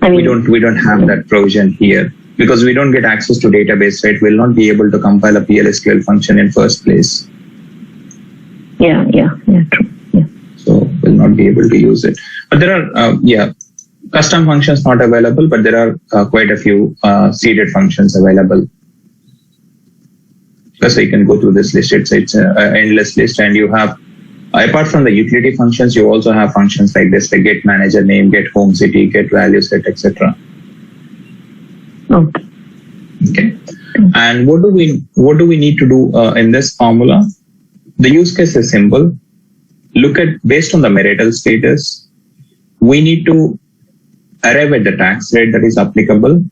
we don't have that provision here because we don't get access to database, right? We'll not be able to compile a PLSQL function in first place. Yeah, true. Yeah. So we'll not be able to use it. But there are, custom functions not available, but there are quite a few seeded functions available. So you can go through this list. It's an endless list, and you have Apart from the utility functions, you also have functions like this, like get manager name, get home city, get value set, etc. Okay. Okay. And what do we need to do in this formula? The use case is simple. Look at, based on the marital status, we need to arrive at the tax rate that is applicable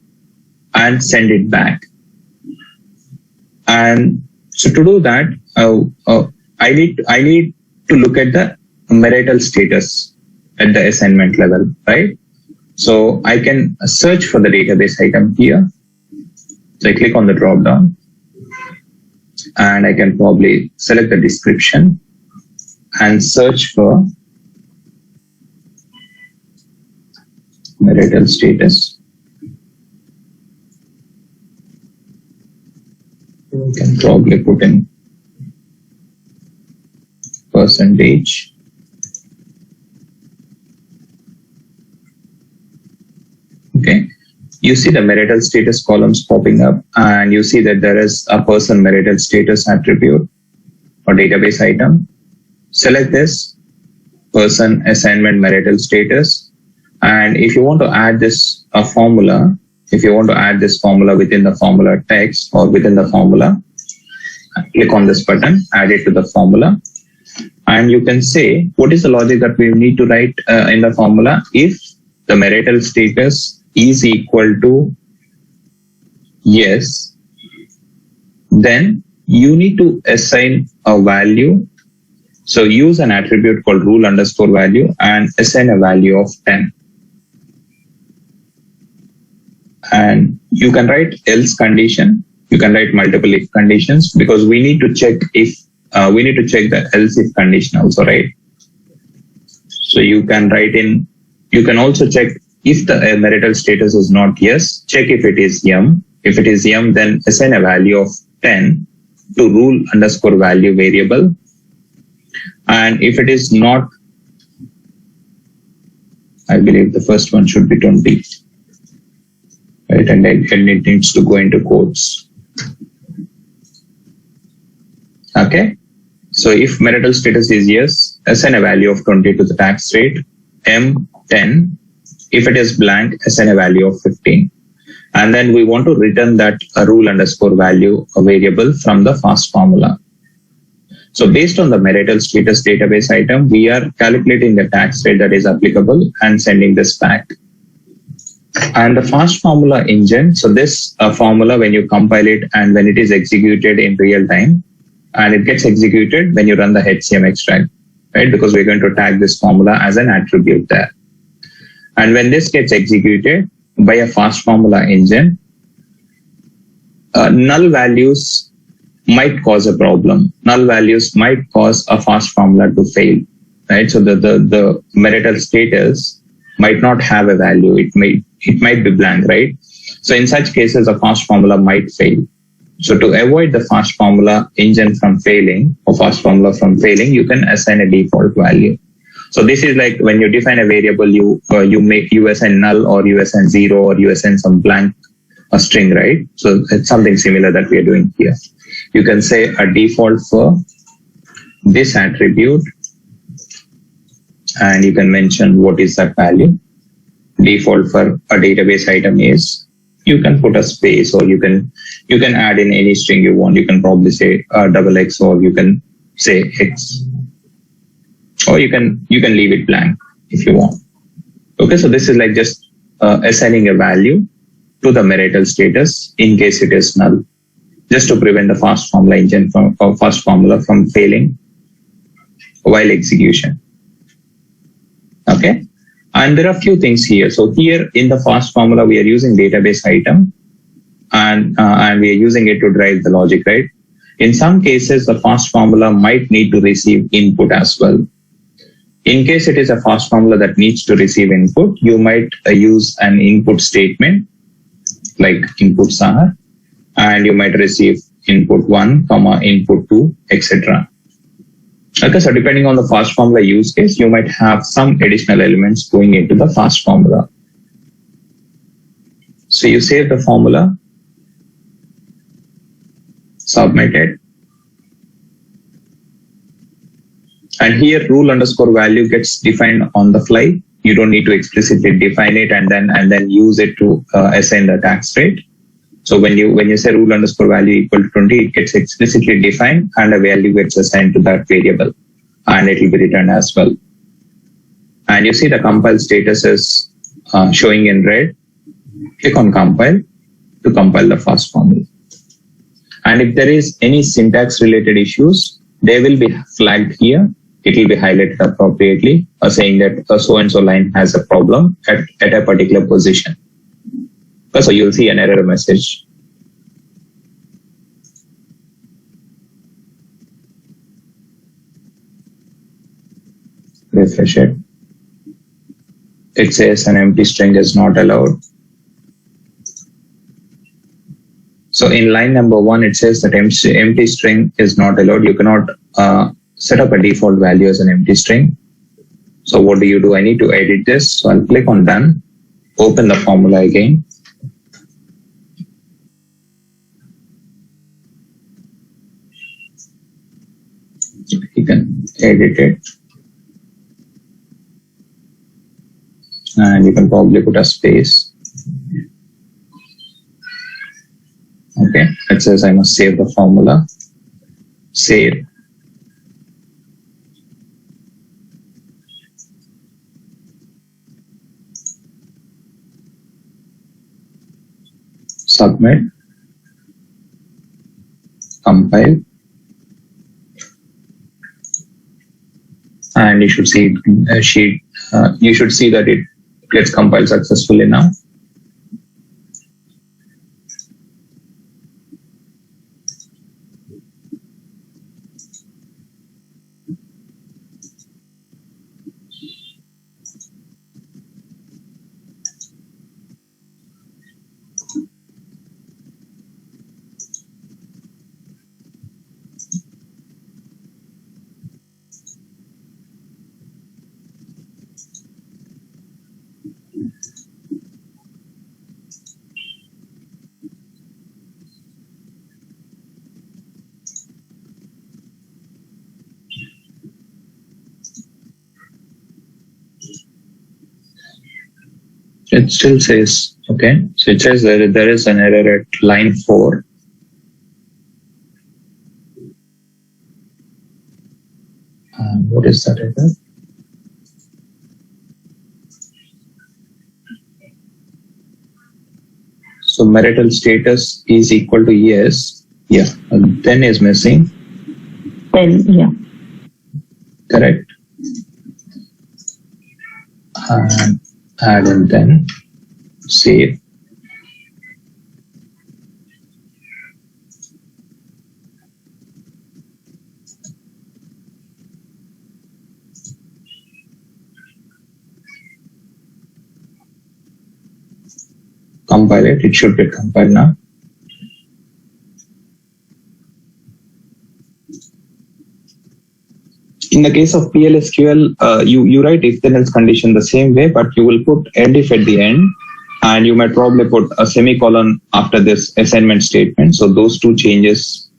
and send it back. And so to do that, I need to look at the marital status at the assignment level, right? So I can search for the database item here. So I click on the drop down and I can probably select the description and search for marital status. We can probably put in percentage. Okay. You see the marital status columns popping up, and you see that there is a person marital status attribute or database item. Select this person assignment marital status. And if you want to add this formula, within the formula text or within the formula, click on this button, add it to the formula. And you can say, what is the logic that we need to write in the formula? If the marital status is equal to yes, then you need to assign a value. So use an attribute called rule underscore value and assign a value of 10. And you can write else condition. You can write multiple if conditions, because we need to check if the else if condition also, right? So you can write in, you can also check if the marital status is not yes, check if it is yum. If it is yum, then assign a value of 10 to rule underscore value variable. And if it is not, I believe the first one should be 20. Right, and it needs to go into quotes. Okay. So if marital status is yes, assign a value of 20 to the tax rate, M10. If it is blank, assign a value of 15. And then we want to return that rule underscore value variable from the fast formula. So based on the marital status database item, we are calculating the tax rate that is applicable and sending this back. And the fast formula engine, so this formula, when you compile it and when it is executed in real time, and it gets executed when you run the HCM extract, right? Because we're going to tag this formula as an attribute there. And when this gets executed by a fast formula engine, null values might cause a problem. Null values might cause a fast formula to fail, right? So the marital status might not have a value. It might be blank, right? So in such cases, a fast formula might fail. So to avoid the fast formula engine from failing or fast formula from failing, you can assign a default value. So this is like when you define a variable, you assign null or you assign 0 or you assign some blank a string, right? So it's something similar that we are doing here. You can say a default for this attribute, and you can mention what is that value. Default for a database item is, you can put a space, or you can add in any string you want. You can probably say $X, or you can say X, or you can leave it blank if you want. Okay, so this is like just assigning a value to the marital status in case it is null, just to prevent the fast formula engine from failing while execution. Okay. And there are a few things here. So here in the fast formula, we are using database item and we are using it to drive the logic, right? In some cases, the fast formula might need to receive input as well. In case it is a fast formula that needs to receive input, you might use an input statement like input SAR, and you might receive input 1, input 2, etc. Okay, so depending on the fast formula use case, you might have some additional elements going into the fast formula. So you save the formula, submit it, And here rule underscore value gets defined on the fly. You don't need to explicitly define it and then use it to assign the tax rate. So when you say rule underscore value equal to 20, it gets explicitly defined and a value gets assigned to that variable, and it will be returned as well. And you see the compile status is showing in red. Click on compile to compile the fast formula. And if there is any syntax related issues, they will be flagged here. It will be highlighted appropriately, saying that a so-and-so line has a problem at a particular position. So you'll see an error message. Refresh it. It says an empty string is not allowed. So in line number 1, it says that empty string is not allowed. You cannot set up a default value as an empty string. So what do? I need to edit this. So I'll click on done, open the formula again. You can edit it. And you can probably put a space. Okay, it says I must save the formula. Save. Submit. Compile. And you should see you should see that it gets compiled successfully now. It still says, okay, so it says that there is an error at line 4. What is that error? So marital status is equal to yes. Yeah, and then is missing. Then, yeah. Correct. Add and then save. Compile it. It should get compiled now. In the case of PLSQL, you write if then else condition the same way, but you will put end if at the end, and you might probably put a semicolon after this assignment statement. So those two changes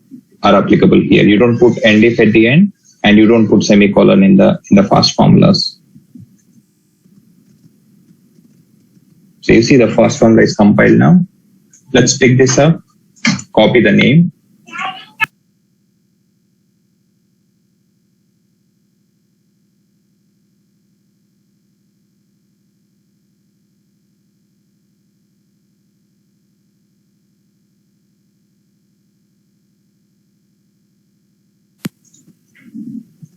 are applicable here. You don't put end if at the end, and you don't put semicolon in the fast formulas. So you see the fast formula is compiled now. Let's pick this up, copy the name.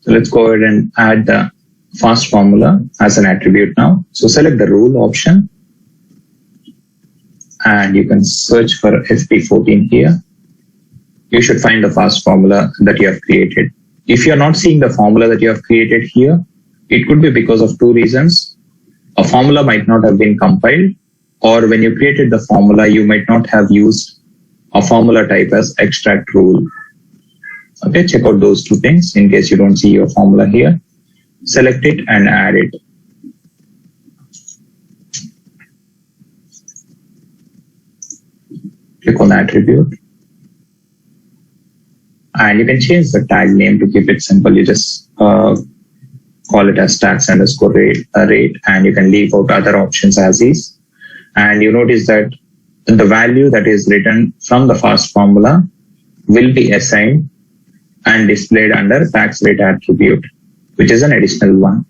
So let's go ahead and add the fast formula as an attribute now. So select the rule option and you can search for FP14 here. You should find the fast formula that you have created. If you're not seeing the formula that you have created here, it could be because of two reasons. A formula might not have been compiled, or when you created the formula, you might not have used a formula type as extract rule. Okay, check out those two things in case you don't see your formula here. Select it and add it. Click on attribute. And you can change the tag name to keep it simple. You just call it as tax underscore rate, and you can leave out other options as is. And you notice that the value that is written from the FAST formula will be assigned and displayed under tax rate attribute, which is an additional one.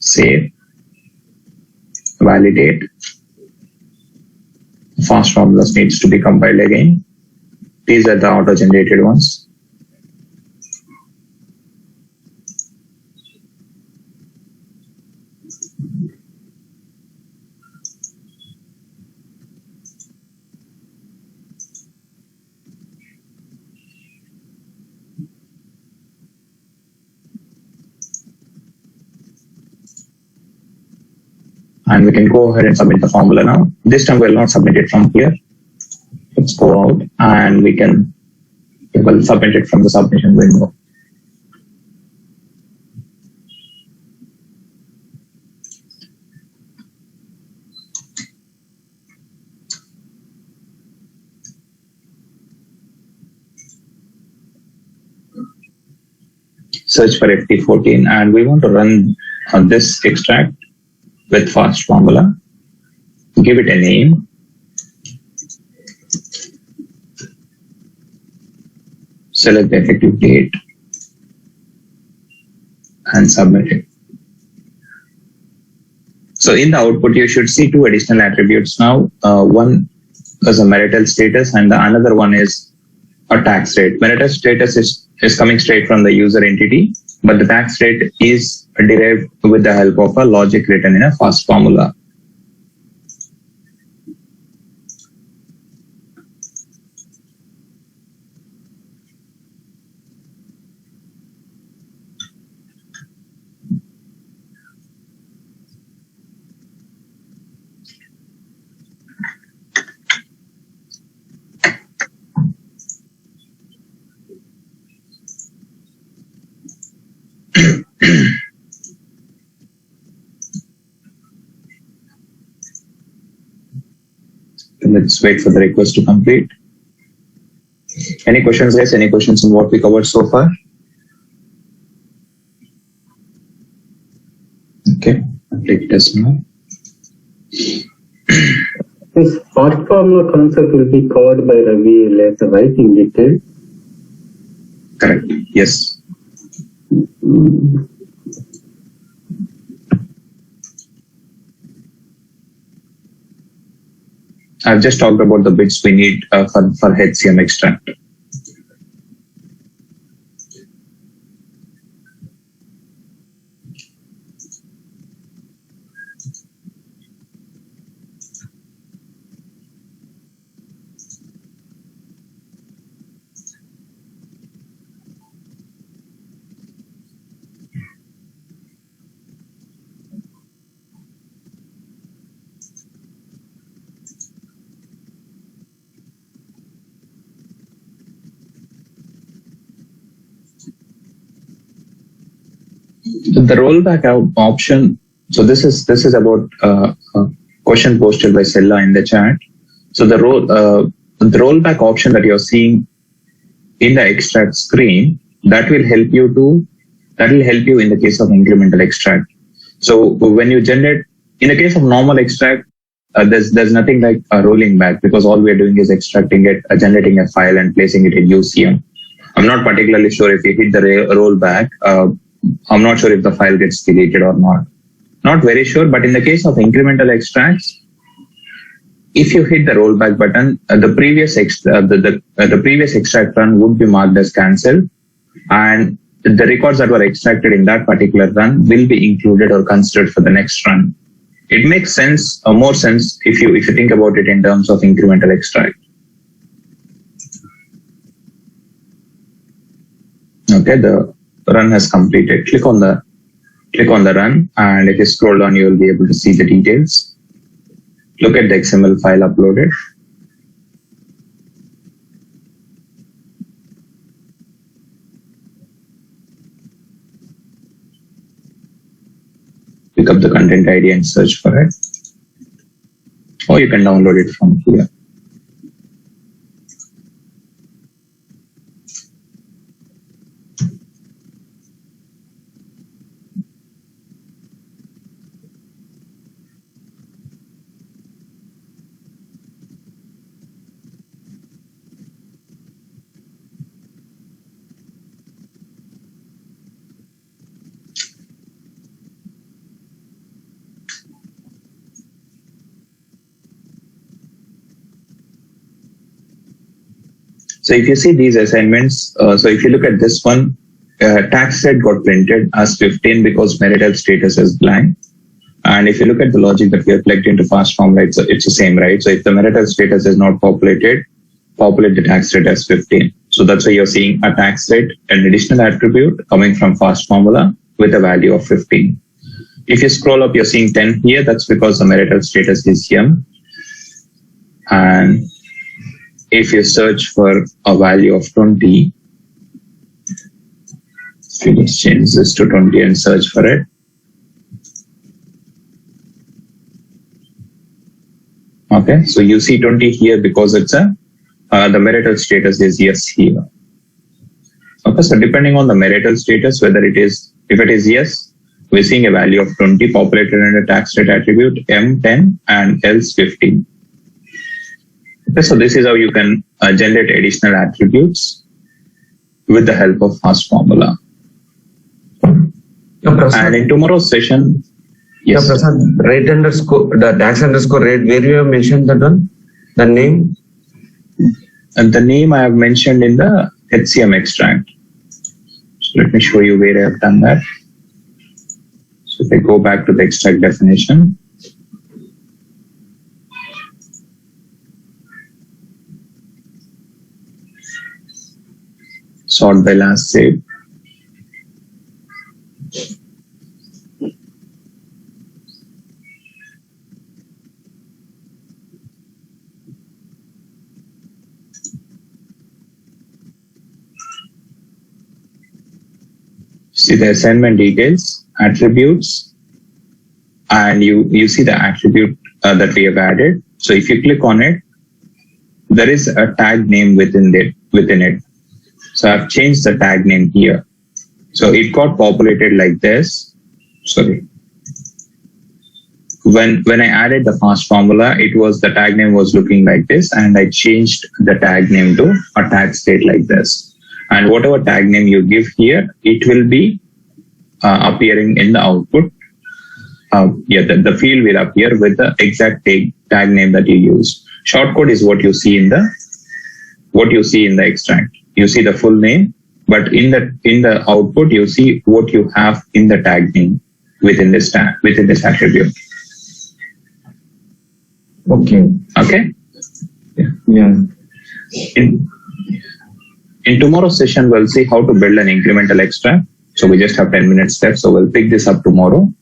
Save, validate. FAST formulas needs to be compiled again. These are the auto-generated ones. And we can go ahead and submit the formula now. This time we'll not submit it from here. Let's go out and we will submit it from the submission window. Search for FT14, and we want to run this extract with FAST formula. Give it a name. Select the effective date and submit it. So in the output, you should see two additional attributes now. One is a marital status and the another one is a tax rate. Marital status is coming straight from the user entity, but the tax rate is derived with the help of a logic written in a FAST formula. Let's wait for the request to complete. Any questions, guys? Any questions on what we covered so far? Okay, complete test now. This FAST formula concept will be covered by Ravi later, right, in detail? Correct, yes. I've just talked about the bits we need for HCM extract. The rollback option. So this is about a question posted by Sella in the chat. So the rollback option that you're seeing in the extract screen, that will help you in the case of incremental extract. So when you generate, in the case of normal extract, there's nothing like rolling back, because all we're doing is extracting it, generating a file and placing it in UCM. I'm not particularly sure if you hit the rollback. I'm not sure if the file gets deleted or not. Not very sure, but in the case of incremental extracts, if you hit the rollback button, the previous extract run would be marked as cancelled, and the records that were extracted in that particular run will be included or considered for the next run. It makes sense, more sense if you think about it in terms of incremental extract. Okay, the run has completed. Click on the run, and if you scroll down, you will be able to see the details. Look at the XML file uploaded. Pick up the content ID and search for it, or you can download it from here. So if you see these assignments, so if you look at this one, tax rate got printed as 15 because marital status is blank. And if you look at the logic that we have plugged into fast formula, it's the same, right? So if the marital status is not populated, populate the tax rate as 15. So that's why you're seeing a tax rate, an additional attribute coming from fast formula with a value of 15. If you scroll up, you're seeing 10 here. That's because the marital status is young. And if you search for a value of 20, if you just change this to 20 and search for it, okay, so you see 20 here because it's the marital status is yes here. Okay, so depending on the marital status, whether it is, if it is yes, we're seeing a value of 20 populated under tax rate attribute M10 and else 15. Okay, so this is how you can generate additional attributes with the help of fast formula. And in tomorrow's session, yes, Prasad, rate underscore, the tax underscore rate, where you have mentioned that one, the name? And the name I have mentioned in the HCM extract. So let me show you where I have done that. So if I go back to the extract definition, sort by last save. See the assignment details, attributes, and you see the attribute that we have added. So if you click on it, there is a tag name within it. So I've changed the tag name here. So it got populated like this. Sorry. When I added the fast formula, the tag name was looking like this, and I changed the tag name to a tag state like this. And whatever tag name you give here, it will be appearing in the output. The field will appear with the exact tag name that you use. Shortcode is what you see in the extract. You see the full name, but in the output you see what you have in the tag name within this attribute. Okay. Okay. Yeah. In tomorrow's session, we'll see how to build an incremental extract. So we just have 10 minutes left. So we'll pick this up tomorrow.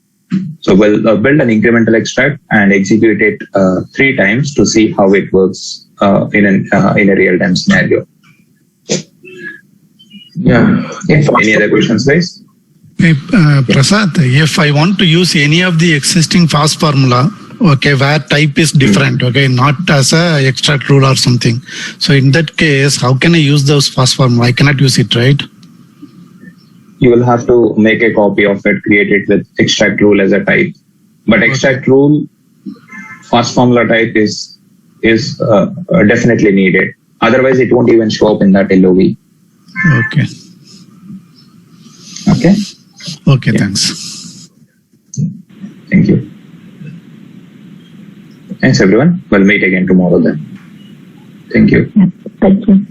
So we'll build an incremental extract and execute it 3 times to see how it works in a real-time scenario. Yeah. Any other questions, guys? Hey, Prasad, if I want to use any of the existing fast formula, okay, where type is different, okay, not as a extract rule or something. So in that case, how can I use those fast formula? I cannot use it, right? You will have to make a copy of it, create it with extract rule as a type. But extract rule, fast formula type is definitely needed. Otherwise, it won't even show up in that LOV. Okay. Okay. Okay, thanks. Thank you. Thanks, everyone. We'll meet again tomorrow then. Thank you. Yeah, thank you.